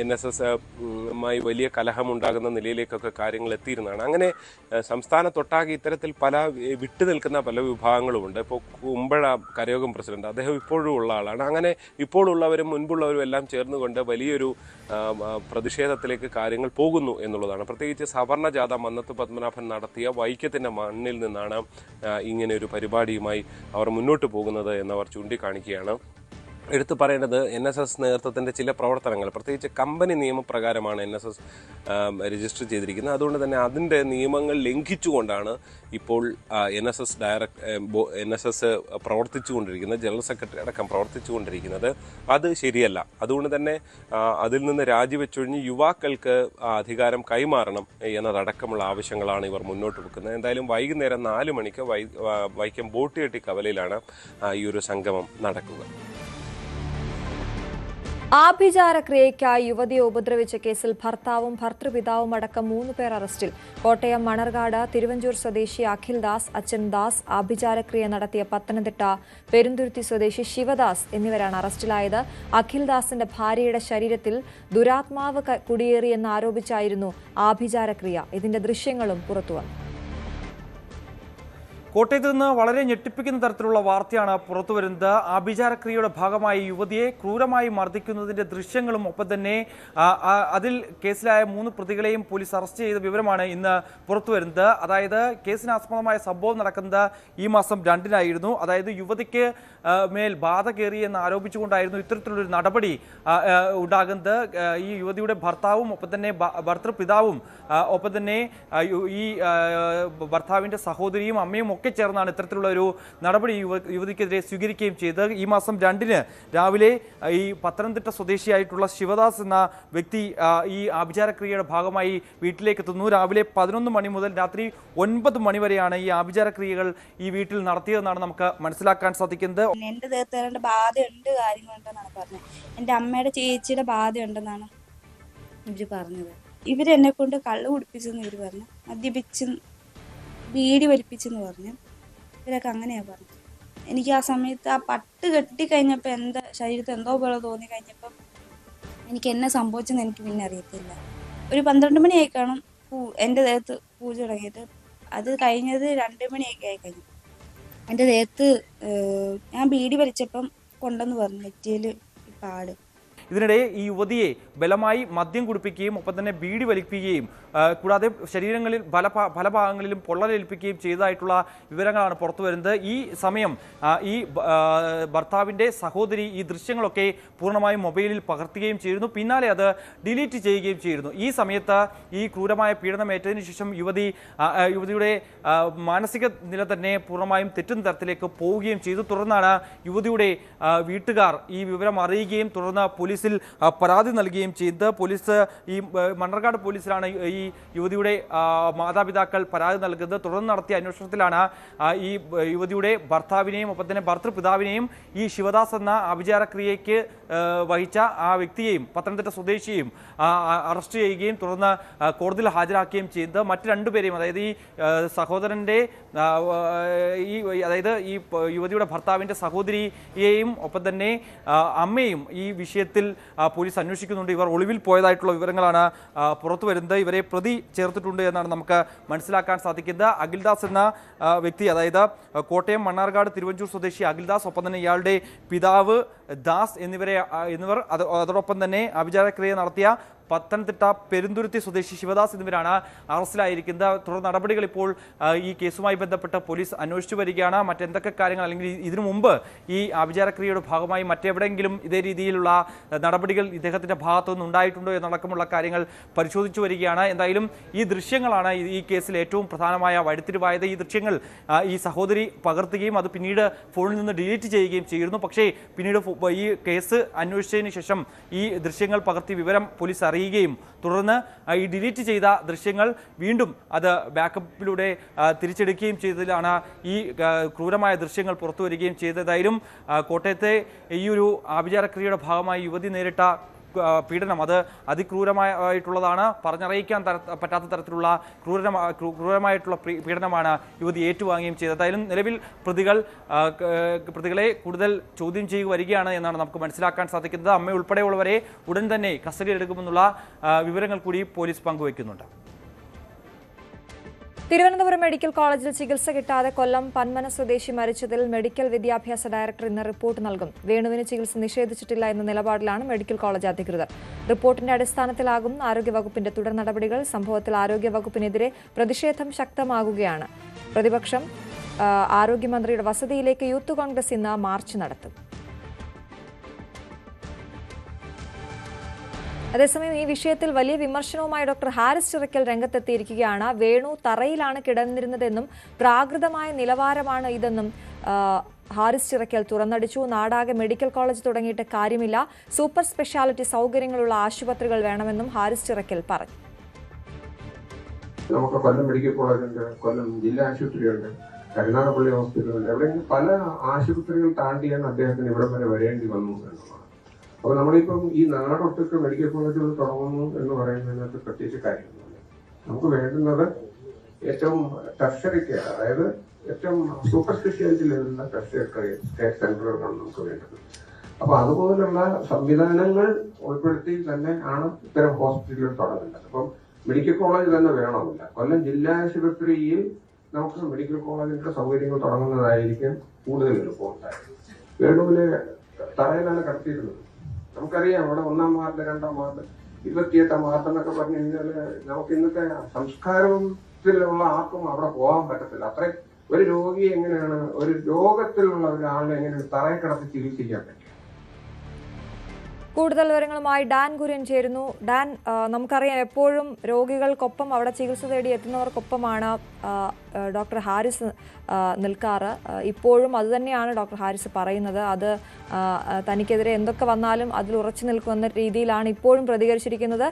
NSSമായി വലിയ കലഹമുണ്ടാകുന്ന നിലയിലേക്കൊക്കെ കാര്യങ്ങൾ എത്തിയിരുന്നതാണ്. അങ്ങനെ സംസ്ഥാനത്തൊട്ടാകെ ഇത്തരത്തിൽ പല വിട്ടുനിൽക്കുന്ന പല വിഭാഗങ്ങളുമുണ്ട്. ഇപ്പോൾ കുമ്പഴ കരയോഗം പ്രസിഡന്റ്, അദ്ദേഹം ഇപ്പോഴും ഉള്ള ആളാണ്. അങ്ങനെ ഇപ്പോഴുള്ളവരും മുൻപുള്ളവരും എല്ലാം ചേർന്നുകൊണ്ട് വലിയൊരു പ്രതിഷേധത്തിലേക്ക് കാര്യങ്ങൾ പോകുന്നു എന്നുള്ളതാണ്. പ്രത്യേകിച്ച് സവർണ ജാഥ മന്നത്ത് പത്മനാഭൻ നടത്തിയ വൈക്കത്തിൻ്റെ മണ്ണിൽ നിന്നാണ് ഇങ്ങനെ ഒരു പരിപാടിയുമായി അവർ മുന്നോട്ട് പോകുന്നത് എന്നവർ ചൂണ്ടിക്കാണിക്കുകയാണ്. എടുത്തു പറയേണ്ടത് NSS നേതൃത്വത്തിൻ്റെ ചില പ്രവർത്തനങ്ങൾ, പ്രത്യേകിച്ച് കമ്പനി നിയമപ്രകാരമാണ് NSS രജിസ്റ്റർ ചെയ്തിരിക്കുന്നത്. അതുകൊണ്ട് തന്നെ അതിൻ്റെ നിയമങ്ങൾ ലംഘിച്ചുകൊണ്ടാണ് ഇപ്പോൾ NSS പ്രവർത്തിച്ചുകൊണ്ടിരിക്കുന്നത്, ജനറൽ സെക്രട്ടറി അടക്കം പ്രവർത്തിച്ചുകൊണ്ടിരിക്കുന്നത്. അത് ശരിയല്ല. അതുകൊണ്ട് തന്നെ അതിൽ നിന്ന് രാജിവെച്ചൊഴിഞ്ഞ് യുവാക്കൾക്ക് അധികാരം കൈമാറണം എന്നതടക്കമുള്ള ആവശ്യങ്ങളാണ് ഇവർ മുന്നോട്ട് വെക്കുന്നത്. എന്തായാലും വൈകുന്നേരം 4 മണിക്ക് വൈക്കം ബോട്ടിയെട്ടി കവലയിലാണ് ഈ ഒരു സംഗമം നടക്കുക. ആഭിചാരക്രിയയ്ക്കായി യുവതിയെ ഉപദ്രവിച്ച കേസിൽ ഭർത്താവും ഭർത്തൃപിതാവും അടക്കം 3 പേർ അറസ്റ്റിൽ. കോട്ടയം മണർകാട് തിരുവഞ്ചൂർ സ്വദേശി അഖിൽദാസ്, അച്ഛൻ ദാസ്, ആഭിചാരക്രിയ നടത്തിയ പത്തനംതിട്ട പെരുന്തുരുത്തി സ്വദേശി ശിവദാസ് എന്നിവരാണ് അറസ്റ്റിലായത്. അഖിൽദാസിന്റെ ഭാര്യയുടെ ശരീരത്തിൽ ദുരാത്മാവ് കുടിയേറിയെന്ന് ആരോപിച്ചായിരുന്നു ആഭിചാരക്രിയ. ഇതിന്റെ ദൃശ്യങ്ങളും പുറത്തുവന്നു. കോട്ടയത്ത് നിന്ന് വളരെ ഞെട്ടിപ്പിക്കുന്ന തരത്തിലുള്ള വാർത്തയാണ് പുറത്തുവരുന്നത്. ആഭിചാരക്രിയയുടെ ഭാഗമായി യുവതിയെ ക്രൂരമായി മർദ്ദിക്കുന്നതിന്റെ ദൃശ്യങ്ങളും ഒപ്പം തന്നെ അതിൽ കേസിലായ 3 പ്രതികളെയും പോലീസ് അറസ്റ്റ് ചെയ്ത വിവരമാണ് ഇന്ന് പുറത്തുവരുന്നത്. അതായത് കേസിന് ആസ്പദമായ സംഭവം നടക്കുന്നത് ഈ മാസം 2-നായിരുന്നു. അതായത് യുവതിക്ക് മേൽ ബാധ കയറിയെന്ന് ആരോപിച്ചുകൊണ്ടായിരുന്നു ഇത്തരത്തിലുള്ളൊരു നടപടി ഉണ്ടാകുന്നത്. ഈ യുവതിയുടെ ഭർത്താവും ഒപ്പം തന്നെ ഭർത്തൃപിതാവും ഒപ്പം തന്നെ ഈ ഭർത്താവിൻ്റെ സഹോദരിയും അമ്മയും ഒക്കെ ചേർന്നാണ് ഇത്തരത്തിലുള്ള ഒരു നടപടി യുവതിക്കെതിരെ സ്വീകരിക്കുകയും ചെയ്തത്. ഈ മാസം 2-ന് രാവിലെ ഈ പത്തനംതിട്ട സ്വദേശിയായിട്ടുള്ള ശിവദാസ് എന്ന വ്യക്തി ഈ ആഭിചാരക്രിയയുടെ ഭാഗമായി വീട്ടിലേക്ക് എത്തുന്നു. രാവിലെ 11 മണി മുതൽ രാത്രി 9 മണി വരെയാണ് ഈ ആഭിചാരക്രിയകൾ ഈ വീട്ടിൽ നടത്തിയതെന്നാണ് നമുക്ക് മനസ്സിലാക്കാൻ സാധിക്കുന്നത്. എൻ്റെ ദേഹത്ത് ബാധയുണ്ട്, കാര്യങ്ങളുണ്ടെന്നാണ് പറഞ്ഞത്. എൻ്റെ അമ്മയുടെ ചേച്ചിയുടെ ബാധയുണ്ടെന്നാണ് ഇവർ പറഞ്ഞത്. ഇവരെന്നെ കൊണ്ട് കള്ള് കുടിപ്പിച്ചെന്ന് ഇവർ പറഞ്ഞു, മദ്യപിച്ച് ബീഡി വലിപ്പിച്ചെന്ന് പറഞ്ഞു. ഇവരൊക്കെ അങ്ങനെയാണ് പറഞ്ഞത്. എനിക്ക് ആ സമയത്ത് ആ പട്ട് കെട്ടിക്കഴിഞ്ഞപ്പോൾ എൻ്റെ ശരീരത്തിൽ എന്തോ പോലെ തോന്നി കഴിഞ്ഞപ്പം എനിക്ക് എന്നെ സംഭവിച്ചെന്ന് എനിക്ക് പിന്നെ അറിയത്തില്ല. ഒരു 12 മണിയായി കാണും എൻ്റെ ദേഹത്ത് പൂജ തുടങ്ങിയിട്ട്. അത് കഴിഞ്ഞത് 2 മണിയൊക്കെ ആയി കഴിഞ്ഞു. എൻ്റെ ദേഹത്ത് ഞാൻ ബീഡി വലിച്ചപ്പം കൊണ്ടെന്ന് പറഞ്ഞു നെറ്റിയിൽ പാട്. ഇതിനിടെ ഈ യുവതിയെ ബലമായി മദ്യം കുടിപ്പിക്കുകയും ഒപ്പം തന്നെ ബീഡി വലിപ്പിക്കുകയും കൂടാതെ ശരീരങ്ങളിൽ പല ഭാഗങ്ങളിലും പൊള്ളലേൽപ്പിക്കുകയും ചെയ്തതായിട്ടുള്ള വിവരങ്ങളാണ് പുറത്തു വരുന്നത്. ഈ സമയം ഈ ഭർത്താവിൻ്റെ സഹോദരി ഈ ദൃശ്യങ്ങളൊക്കെ പൂർണ്ണമായും മൊബൈലിൽ പകർത്തുകയും ചെയ്തിരുന്നു. പിന്നാലെ അത് ഡിലീറ്റ് ചെയ്യുകയും ചെയ്തിരുന്നു. ഈ സമയത്ത് ഈ ക്രൂരമായ പീഡനമേറ്റതിന് ശേഷം യുവതിയുടെ മാനസിക നില തന്നെ പൂർണ്ണമായും തെറ്റുന്ന തരത്തിലേക്ക് പോവുകയും ചെയ്തു. തുടർന്നാണ് യുവതിയുടെ വീട്ടുകാർ ഈ വിവരം അറിയുകയും തുടർന്ന് പോലീസിൽ പരാതി നൽകുകയും ചെയ്തത്. പോലീസ് ഈ മണ്ണർക്കാട് പോലീസിലാണ് ഈ യുവതിയുടെ മാതാപിതാക്കൾ പരാതി നൽകുന്നത്. തുടർന്ന് നടത്തിയ അന്വേഷണത്തിലാണ് ഈ യുവതിയുടെ ഭർത്താവിനെയും ഒപ്പം തന്നെ ഭർത്തൃപിതാവിനെയും ഈ ശിവദാസ് എന്ന ആഭിചാരക്രിയയ്ക്ക് വഹിച്ച ആ വ്യക്തിയെയും പത്തനംതിട്ട സ്വദേശിയെയും അറസ്റ്റ് ചെയ്യുകയും തുടർന്ന് കോടതിയിൽ ഹാജരാക്കുകയും ചെയ്തത്. മറ്റ് 2 പേരെയും, അതായത് ഈ സഹോദരൻ്റെ അതായത് ഈ യുവതിയുടെ ഭർത്താവിൻ്റെ സഹോദരിയെയും ഒപ്പം തന്നെ അമ്മയും ഈ വിഷയത്തിൽ പോലീസ് അന്വേഷിക്കുന്നുണ്ട്. ഇവർ ഒളിവിൽ പോയതായിട്ടുള്ള വിവരങ്ങളാണ് പുറത്തു വരുന്നത്. ഇവരെ പ്രതി ചേർത്തിട്ടുണ്ട് എന്നാണ് നമുക്ക് മനസ്സിലാക്കാൻ സാധിക്കുന്നത്. അഖിൽദാസ് എന്ന വ്യക്തി, അതായത് കോട്ടയം മണ്ണാർക്കാട് തിരുവഞ്ചൂർ സ്വദേശി അഖിൽദാസ്, ഒപ്പം തന്നെ ഇയാളുടെ പിതാവ് ദാസ് എന്നിവർ അതോടൊപ്പം തന്നെ ആഭിചാരക്രിയ നടത്തിയ പത്തനംതിട്ട പെരുന്തുരുത്തി സ്വദേശി ശിവദാസ് എന്നിവരാണ് അറസ്റ്റിലായിരിക്കുന്നത്. തുടർ നടപടികൾ ഇപ്പോൾ ഈ കേസുമായി ബന്ധപ്പെട്ട് പോലീസ് അന്വേഷിച്ചു വരികയാണ്. മറ്റെന്തൊക്കെ കാര്യങ്ങൾ, അല്ലെങ്കിൽ ഇതിനു മുമ്പ് ഈ ആഭിചാരക്രിയയുടെ ഭാഗമായി മറ്റെവിടെയെങ്കിലും ഇതേ രീതിയിലുള്ള നടപടികൾ ഇദ്ദേഹത്തിൻ്റെ ഭാഗത്തുനിന്ന് ഉണ്ടായിട്ടുണ്ടോ എന്നടക്കമുള്ള കാര്യങ്ങൾ പരിശോധിച്ചു വരികയാണ്. എന്തായാലും ഈ ദൃശ്യങ്ങളാണ് ഈ കേസിൽ ഏറ്റവും പ്രധാനമായ വഴിത്തിരിവായത്. ഈ ദൃശ്യങ്ങൾ ഈ സഹോദരി പകർത്തുകയും അത് പിന്നീട് ഫോണിൽ നിന്ന് ഡിലീറ്റ് ചെയ്യുകയും ചെയ്തിരുന്നു. പക്ഷേ പിന്നീട് ഈ കേസ് അന്വേഷിച്ചതിന് ശേഷം ഈ ദൃശ്യങ്ങൾ പകർത്തി വിവരം പോലീസ് അറിയുകയും തുടർന്ന് ഈ ഡിലീറ്റ് ചെയ്ത ദൃശ്യങ്ങൾ വീണ്ടും അത് ബാക്കപ്പിലൂടെ തിരിച്ചെടുക്കുകയും ചെയ്തതിലാണ് ഈ ക്രൂരമായ ദൃശ്യങ്ങൾ പുറത്തു വരികയും ചെയ്തതായാലും കോട്ടയത്തെ ഈ ഒരു ആഭിചാരക്രിയയുടെ ഭാഗമായി യുവതി നേരിട്ട പീഡനം അത് അതിക്രൂരമായിട്ടുള്ളതാണ്. പറഞ്ഞറിയിക്കാൻ പറ്റാത്ത തരത്തിലുള്ള ക്രൂരമായിട്ടുള്ള പീഡനമാണ് യുവതി ഏറ്റുവാങ്ങുകയും ചെയ്തത്. എന്തായാലും നിലവിൽ പ്രതികളെ കൂടുതൽ ചോദ്യം ചെയ്യുക വരികയാണ് എന്നാണ് നമുക്ക് മനസ്സിലാക്കാൻ സാധിക്കുന്നത്. അമ്മ ഉൾപ്പെടെയുള്ളവരെ ഉടൻ തന്നെ കസ്റ്റഡിയിലെടുക്കുമെന്നുള്ള വിവരങ്ങൾ കൂടി പോലീസ് പങ്കുവയ്ക്കുന്നുണ്ട്. തിരുവനന്തപുരം മെഡിക്കൽ കോളേജിൽ ചികിത്സ കിട്ടാതെ കൊല്ലം പന്മന സ്വദേശി മരിച്ചതിൽ മെഡിക്കൽ വിദ്യാഭ്യാസ ഡയറക്ടർ ഇന്ന് റിപ്പോർട്ട് നൽകും. വേണുവിന് ചികിത്സ നിഷേധിച്ചിട്ടില്ല എന്ന നിലപാടിലാണ് മെഡിക്കൽ കോളേജ് അധികൃതർ. റിപ്പോർട്ടിന്റെ അടിസ്ഥാനത്തിലാകും ആരോഗ്യവകുപ്പിന്റെ തുടർ നടപടികൾ. സംഭവത്തിൽ ആരോഗ്യവകുപ്പിനെതിരെ പ്രതിഷേധം ശക്തമാകുകയാണ്. പ്രതിപക്ഷം ആരോഗ്യമന്ത്രിയുടെ വസതിയിലേക്ക് യൂത്ത് കോൺഗ്രസ് ഇന്ന് മാർച്ച് നടത്തും. അതേസമയം ഈ വിഷയത്തിൽ വലിയ വിമർശനവുമായി ഡോക്ടർ ഹാരിസ് ചിറക്കൽ രംഗത്തെത്തിയിരിക്കുകയാണ്. വേണു തറയിലാണ് കിടന്നിരുന്നതെന്നും പ്രാകൃതമായ നിലവാരമാണ് ഇതെന്നും ഹാരിസ് ചിറക്കൽ തുറന്നടിച്ചു. നാടാകെ മെഡിക്കൽ കോളേജ് തുടങ്ങിയിട്ട് കാര്യമില്ല, സൂപ്പർ സ്പെഷ്യാലിറ്റി സൗകര്യങ്ങളുള്ള ആശുപത്രികൾ വേണമെന്നും ഹാരിസ് ചിറക്കൽ പറഞ്ഞു. നമുക്ക് കൊല്ലം മെഡിക്കൽ കോളേജുണ്ട്, കൊല്ലം ജില്ലാ ആശുപത്രിയുണ്ട്, കരുനാഗപ്പള്ളി ഹോസ്പിറ്റലുണ്ട്. എവിടെയെങ്കിലും പല ആശുപത്രികൾ താണ്ടിയാണ് അദ്ദേഹത്തിന് ഇവിടം വരെ വരേണ്ടി വന്നു എന്നുള്ളതാണ്. അപ്പോൾ നമ്മളിപ്പം ഈ നാടൊട്ടുക്ക് മെഡിക്കൽ കോളേജുകൾ തുടങ്ങുന്നു എന്ന് പറയുന്നതിനകത്ത് പ്രത്യേകിച്ച് കാര്യമൊന്നുമില്ല. നമുക്ക് വേണ്ടുന്നത് ഏറ്റവും ടെർഷറി കെയർ, അതായത് ഏറ്റവും സൂപ്പർ സ്പെഷ്യാലിറ്റി ലെവലിലുള്ള ടെർഷറി കെയർ സെന്ററുകളാണ് നമുക്ക് വേണ്ടത്. അപ്പൊ അതുപോലുള്ള സംവിധാനങ്ങൾ ഉൾപ്പെടുത്തി തന്നെ ആണ് ഇത്തരം ഹോസ്പിറ്റലുകൾ തുടങ്ങേണ്ടത്. അപ്പം മെഡിക്കൽ കോളേജ് തന്നെ വേണമെന്നില്ല. കൊല്ലം ജില്ലാ ആശുപത്രിയിൽ നമുക്ക് മെഡിക്കൽ കോളേജിന്റെ സൗകര്യങ്ങൾ തുടങ്ങുന്നതായിരിക്കും കൂടുതൽ എളുപ്പമുണ്ടായത്. വേണുവിനെ തറയിലാണ് കടത്തിയിരുന്നത്. നമുക്കറിയാം അവിടെ 1-ാം വാർഡ്, 2-ാം വാർഡ്, 28-ാം വാർഡ് എന്നൊക്കെ പറഞ്ഞു കഴിഞ്ഞാല് നമുക്ക് ഇന്നത്തെ സംസ്കാരത്തിലുള്ള ആർക്കും അവിടെ പോകാൻ പറ്റത്തില്ല. അത്രയും ഒരു രോഗിയെ എങ്ങനെയാണ്, ഒരു രോഗത്തിലുള്ള ഒരാളിനെ എങ്ങനെയാണ് തറയിൽ കിടത്തി ചികിത്സിക്കാൻ പറ്റും? കൂടുതൽ വിവരങ്ങളുമായി ഡാൻ കുര്യൻ ചേരുന്നു. ഡാൻ, നമുക്കറിയാം എപ്പോഴും രോഗികൾക്കൊപ്പം അവിടെ ചികിത്സ തേടി എത്തുന്നവർക്കൊപ്പമാണ് ഡോക്ടർ ഹാരിസ് നിൽക്കാറ്. ഇപ്പോഴും അതുതന്നെയാണ് ഡോക്ടർ ഹാരിസ് പറയുന്നത്. അത് തനിക്കെതിരെ എന്തൊക്കെ വന്നാലും അതിൽ ഉറച്ചു നിൽക്കുന്ന രീതിയിലാണ് ഇപ്പോഴും പ്രതികരിച്ചിരിക്കുന്നത്.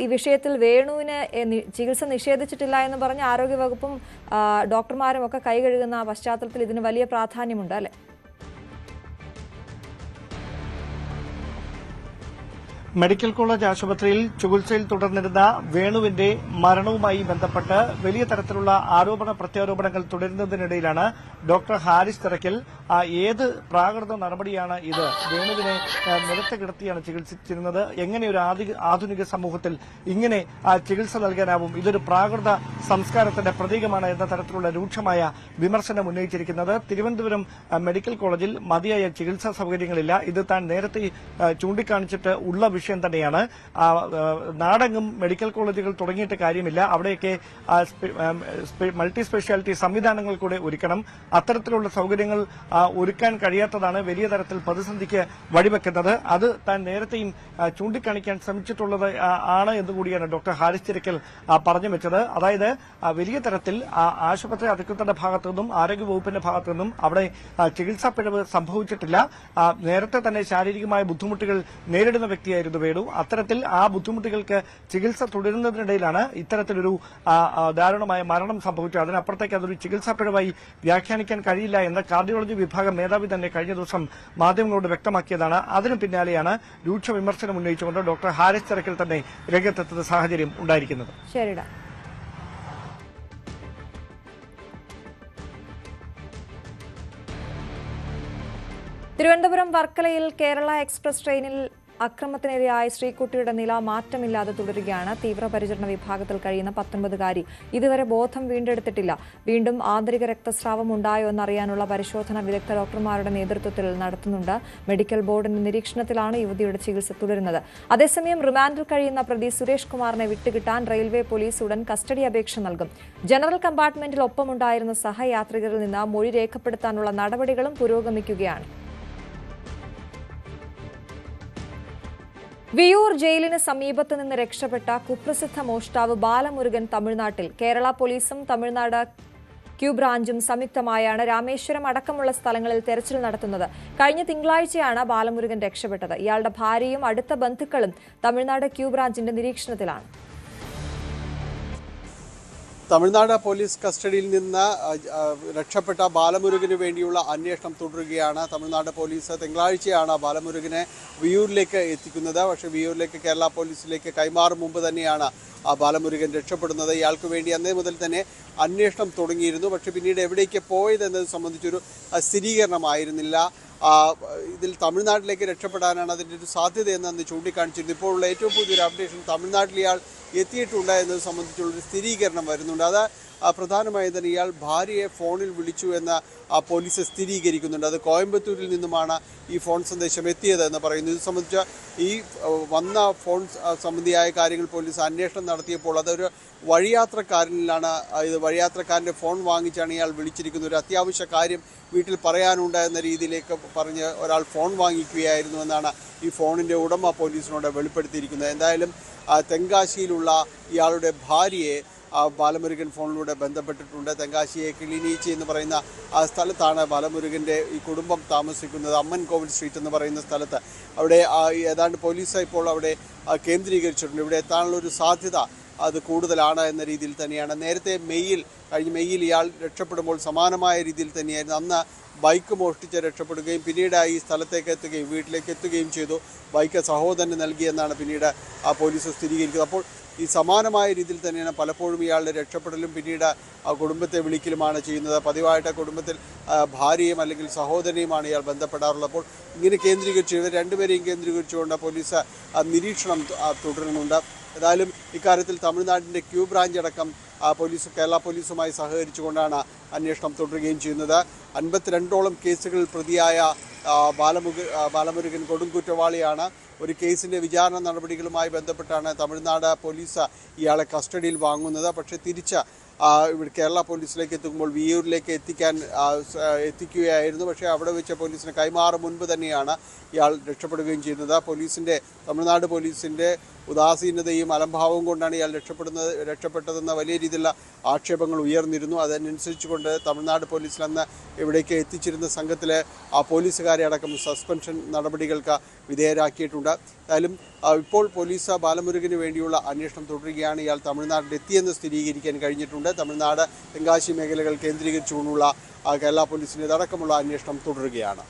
ഈ വിഷയത്തിൽ വേണുവിന് ചികിത്സ നിഷേധിച്ചിട്ടില്ല എന്ന് പറഞ്ഞ് ആരോഗ്യവകുപ്പും ഡോക്ടർമാരും ഒക്കെ കൈകഴുകുന്ന പശ്ചാത്തലത്തിൽ ഇതിന് വലിയ പ്രാധാന്യമുണ്ട് അല്ലേ? മെഡിക്കൽ കോളേജ് ആശുപത്രിയിൽ ചികിത്സയിൽ തുടർന്നിരുന്ന വേണുവിന്റെ മരണവുമായി ബന്ധപ്പെട്ട് വലിയ തരത്തിലുള്ള ആരോപണ പ്രത്യാരോപണങ്ങൾ തുടരുന്നതിനിടയിലാണ് ഡോക്ടർ ഹാരിസ് ചിറക്കൽ ഏത് പ്രാകൃത നടപടിയാണ് ഇത്, വേണുവിനെ നിലത്ത് കിടത്തിയാണ് ചികിത്സിച്ചിരുന്നത്, എങ്ങനെ ഒരു ആധുനിക സമൂഹത്തിൽ ഇങ്ങനെ ചികിത്സ നൽകാനാവും, ഇതൊരു പ്രാകൃത സംസ്കാരത്തിന്റെ പ്രതീകമാണ് എന്ന തരത്തിലുള്ള രൂക്ഷമായ വിമർശനം ഉന്നയിച്ചിരിക്കുന്നത്. തിരുവനന്തപുരം മെഡിക്കൽ കോളേജിൽ മതിയായ ചികിത്സാ സൗകര്യങ്ങളില്ല. ഇത് താൻ നേരത്തെ ചൂണ്ടിക്കാണിച്ചിട്ട് ഉള്ള വിഷയം തന്നെയാണ്. നാടെങ്ങും മെഡിക്കൽ കോളേജുകൾ തുടങ്ങിയിട്ട് കാര്യമില്ല, അവിടെയൊക്കെ മൾട്ടി സ്പെഷ്യാലിറ്റി സംവിധാനങ്ങൾ കൂടെ ഒരുക്കണം. അത്തരത്തിലുള്ള സൗകര്യങ്ങൾ ഒരുക്കാൻ കഴിയാത്തതാണ് വലിയ തരത്തിൽ പ്രതിസന്ധിക്ക് വഴിവെക്കുന്നത്. അത് താൻ നേരത്തെയും ചൂണ്ടിക്കാണിക്കാൻ ശ്രമിച്ചിട്ടുള്ളത് ആണ് എന്നുകൂടിയാണ് ഡോക്ടർ ഹാരിസ് ചിറക്കൽ പറഞ്ഞു വെച്ചത്. അതായത് വലിയ തരത്തിൽ ആശുപത്രി അധികൃതരുടെ ഭാഗത്തു നിന്നും ആരോഗ്യവകുപ്പിന്റെ ഭാഗത്തു നിന്നും അവിടെ ചികിത്സാ പിഴവ് സംഭവിച്ചിട്ടില്ല. നേരത്തെ തന്നെ ശാരീരികമായ ബുദ്ധിമുട്ടുകൾ നേരിടുന്ന വ്യക്തിയായിരുന്നു വേണു. അത്തരത്തിൽ ആ ബുദ്ധിമുട്ടുകൾക്ക് ചികിത്സ തുടരുന്നതിനിടയിലാണ് ഇത്തരത്തിലൊരു ദാരുണമായ മരണം സംഭവിച്ചത്. അതിനപ്പുറത്തേക്ക് അതൊരു ചികിത്സാ പിഴവായി വ്യാഖ്യാനിക്കാൻ കഴിയില്ല എന്ന് കാർഡിയോളജി വിഭാഗം മേധാവി തന്നെ കഴിഞ്ഞ ദിവസം മാധ്യമങ്ങളോട് വ്യക്തമാക്കിയതാണ്. അതിനു പിന്നാലെയാണ് രൂക്ഷ വിമർശനം ഉന്നയിച്ചുകൊണ്ട് ഡോക്ടർ ഹാരിസ് ചിറക്കൽ തന്നെ രംഗത്തെത്തുന്ന സാഹചര്യം ഉണ്ടായിരിക്കുന്നത്. ശരിടാ. തിരുവനന്തപുരം വർക്കലയിൽ കേരള എക്സ്പ്രസ് ട്രെയിനിൽ അക്രമത്തിനിരയായ ശ്രീകുട്ടിയുടെ നില മാറ്റമില്ലാതെ തുടരുകയാണ്. തീവ്രപരിചരണ വിഭാഗത്തിൽ കഴിയുന്ന 19-കാരി ഇതുവരെ ബോധം വീണ്ടെടുത്തിട്ടില്ല. വീണ്ടും ആന്തരിക രക്തസ്രാവം ഉണ്ടായോ എന്നറിയാനുള്ള പരിശോധന വിദഗ്ധ ഡോക്ടർമാരുടെ നേതൃത്വത്തിൽ നടത്തുന്നുണ്ട്. മെഡിക്കൽ ബോർഡിന്റെ നിരീക്ഷണത്തിലാണ് യുവതിയുടെ ചികിത്സ തുടരുന്നത്. അതേസമയം റിമാൻഡിൽ കഴിയുന്ന പ്രതി സുരേഷ് കുമാറിനെ വിട്ടുകിട്ടാൻ റെയിൽവേ പോലീസ് ഉടൻ കസ്റ്റഡി അപേക്ഷ നൽകും. ജനറൽ കമ്പാർട്ട്മെന്റിൽ ഒപ്പമുണ്ടായിരുന്ന സഹയാത്രികരിൽ നിന്ന് മൊഴി രേഖപ്പെടുത്താനുള്ള നടപടികളും പുരോഗമിക്കുകയാണ്. വിയൂർ ജയിലിന് സമീപത്ത് നിന്ന് രക്ഷപ്പെട്ട കുപ്രസിദ്ധ മോഷ്ടാവ് ബാലമുരുകൻ തമിഴ്നാട്ടിൽ. കേരള പോലീസും തമിഴ്നാട് ക്യൂ ബ്രാഞ്ചും സംയുക്തമായാണ് രാമേശ്വരം അടക്കമുള്ള സ്ഥലങ്ങളിൽ തെരച്ചിൽ നടത്തുന്നത്. കഴിഞ്ഞ തിങ്കളാഴ്ചയാണ് ബാലമുരുകൻ രക്ഷപ്പെട്ടത്. ഇയാളുടെ ഭാര്യയും അടുത്ത ബന്ധുക്കളും തമിഴ്നാട് ക്യൂ ബ്രാഞ്ചിന്റെ നിരീക്ഷണത്തിലാണ്. തമിഴ്നാട് പോലീസ് കസ്റ്റഡിയിൽ നിന്ന് രക്ഷപ്പെട്ട ബാലമുരുകന് വേണ്ടിയുള്ള അന്വേഷണം തുടരുകയാണ്. തമിഴ്നാട് പോലീസ് തിങ്കളാഴ്ചയാണ് ബാലമുരുകനെ വിയൂരിലേക്ക് എത്തിക്കുന്നത്. പക്ഷേ വിയൂരിലേക്ക് കേരള പോലീസിലേക്ക് കൈമാറും മുമ്പ് തന്നെയാണ് ബാലമുരുകൻ രക്ഷപ്പെടുന്നത്. ഇയാൾക്ക് വേണ്ടി അന്നേ മുതൽ തന്നെ അന്വേഷണം തുടങ്ങിയിരുന്നു. പക്ഷേ പിന്നീട് എവിടേക്ക് പോയതെന്നത് സംബന്ധിച്ചൊരു സ്ഥിരീകരണമായിരുന്നില്ല. ഇതിൽ തമിഴ്നാട്ടിലേക്ക് രക്ഷപ്പെടാനാണ് അതിൻ്റെ ഒരു സാധ്യതയെന്ന് അന്ന് ചൂണ്ടിക്കാണിച്ചിരുന്നു. ഇപ്പോഴുള്ള ഏറ്റവും പുതിയൊരു അപ്ഡേഷൻ തമിഴ്നാട്ടിൽ ഇയാൾ എത്തിയിട്ടുണ്ട് എന്നത് സംബന്ധിച്ചുള്ളൊരു സ്ഥിരീകരണം വരുന്നുണ്ട്. അത് പ്രധാനമായും തന്നെ ഇയാൾ ഭാര്യയെ ഫോണിൽ വിളിച്ചു എന്ന് പോലീസ് സ്ഥിരീകരിക്കുന്നുണ്ട്. അത് കോയമ്പത്തൂരിൽ നിന്നുമാണ് ഈ ഫോൺ സന്ദേശം എത്തിയതെന്ന് പറയുന്നു. ഇത് സംബന്ധിച്ച ഈ വന്ന ഫോൺ സംബന്ധിയായ കാര്യങ്ങൾ പോലീസ് അന്വേഷണം നടത്തിയപ്പോൾ അതൊരു വഴിയാത്രക്കാരനിലാണ്. ഇത് വഴിയാത്രക്കാരൻ്റെ ഫോൺ വാങ്ങിച്ചാണ് ഇയാൾ വിളിച്ചിരിക്കുന്നത്. ഒരു അത്യാവശ്യ കാര്യം വീട്ടിൽ പറയാനുണ്ട് എന്ന രീതിയിലേക്ക് പറഞ്ഞ് ഒരാൾ ഫോൺ വാങ്ങിക്കുകയായിരുന്നു എന്നാണ് ഈ ഫോണിൻ്റെ ഉടമ പോലീസിനോട് വെളിപ്പെടുത്തിയിരിക്കുന്നത്. എന്തായാലും തെങ്കാശിയിലുള്ള ഇയാളുടെ ഭാര്യയെ ബാലമുരുകൻ ഫോണിലൂടെ ബന്ധപ്പെട്ടിട്ടുണ്ട്. തെങ്കാശിയെ കിളിനീച്ചി എന്ന് പറയുന്ന ആ സ്ഥലത്താണ് ബാലമുരുകൻ്റെ ഈ കുടുംബം താമസിക്കുന്നത്. അമ്മൻകോവിൽ സ്ട്രീറ്റ് എന്ന് പറയുന്ന സ്ഥലത്ത്. അവിടെ ഏതാണ്ട് പോലീസ് ഇപ്പോൾ അവിടെ കേന്ദ്രീകരിച്ചിട്ടുണ്ട്. ഇവിടെ എത്താനുള്ളൊരു സാധ്യത അത് കൂടുതലാണ് എന്ന രീതിയിൽ തന്നെയാണ്. നേരത്തെ കഴിഞ്ഞ മെയ്യിൽ ഇയാൾ രക്ഷപ്പെടുമ്പോൾ സമാനമായ രീതിയിൽ തന്നെയായിരുന്നു. അന്ന് ബൈക്ക് മോഷ്ടിച്ച് രക്ഷപ്പെടുകയും പിന്നീട് ഈ സ്ഥലത്തേക്ക് എത്തുകയും വീട്ടിലേക്ക് എത്തുകയും ചെയ്തു. ബൈക്ക് സഹോദരന് നൽകിയെന്നാണ് പിന്നീട് പോലീസ് സ്ഥിരീകരിക്കുന്നത്. അപ്പോൾ ഈ സമാനമായ രീതിയിൽ തന്നെയാണ് പലപ്പോഴും ഇയാളുടെ രക്ഷപ്പെടലും പിന്നീട് കുടുംബത്തെ വിളിക്കലുമാണ് ചെയ്യുന്നത്. പതിവായിട്ട് കുടുംബത്തിൽ ഭാര്യയും അല്ലെങ്കിൽ സഹോദരനെയുമാണ് ഇയാൾ ബന്ധപ്പെടാറുള്ളത്. അപ്പോൾ ഇങ്ങനെ കേന്ദ്രീകരിച്ച് ഇവർ രണ്ടുപേരെയും കേന്ദ്രീകരിച്ചുകൊണ്ട് പോലീസ് നിരീക്ഷണം തുടരുന്നുണ്ട്. ഏതായാലും ഇക്കാര്യത്തിൽ തമിഴ്നാടിൻ്റെ ക്യൂ ബ്രാഞ്ച് അടക്കം കേരള പോലീസുമായി സഹകരിച്ചുകൊണ്ടാണ് അന്വേഷണം തുടരുകയും ചെയ്യുന്നത്. 52ഓളം കേസുകളിൽ പ്രതിയായ ബാലമുരുകൻ കൊടുംകുറ്റവാളിയാണ്. ഒരു കേസിൻ്റെ വിചാരണ നടപടികളുമായി ബന്ധപ്പെട്ടാണ് തമിഴ്നാട് പോലീസ് ഇയാളെ കസ്റ്റഡിയിൽ വാങ്ങുന്നത്. പക്ഷേ തിരിച്ച് ഇവിടെ കേരള പോലീസിലേക്ക് എത്തുമ്പോൾ വിയ്യൂരിലേക്ക് എത്തിക്കുകയായിരുന്നു. പക്ഷേ അവിടെ വെച്ച് പോലീസിന് കൈമാറും മുൻപ് തന്നെയാണ് ഇയാൾ രക്ഷപ്പെടുകയും ചെയ്യുന്നത്. തമിഴ്നാട് പോലീസിൻ്റെ ഉദാസീനതയും അലംഭാവവും കൊണ്ടാണ് ഇയാൾ രക്ഷപ്പെട്ടതെന്ന വലിയ രീതിയിലുള്ള ആക്ഷേപങ്ങൾ ഉയർന്നിരുന്നു. അതിനനുസരിച്ചുകൊണ്ട് തമിഴ്നാട് പോലീസിൽ അന്ന് ഇവിടേക്ക് എത്തിച്ചിരുന്ന സംഘത്തിലെ പോലീസുകാരെ അടക്കം സസ്പെൻഷൻ നടപടികൾക്ക് വിധേയരാക്കിയിട്ടുണ്ട്. എന്തായാലും ഇപ്പോൾ പോലീസ് ബാലമുരുകന് വേണ്ടിയുള്ള അന്വേഷണം തുടരുകയാണ്. ഇയാൾ തമിഴ്നാട്ടിൽ എത്തിയെന്ന് സ്ഥിരീകരിക്കാൻ കഴിഞ്ഞിട്ടുണ്ട്. തമിഴ്നാട് തെങ്കാശി മേഖലകൾ കേന്ദ്രീകരിച്ചുകൊണ്ടുള്ള കേരള പോലീസിൻ്റെ അടക്കമുള്ള അന്വേഷണം തുടരുകയാണ്.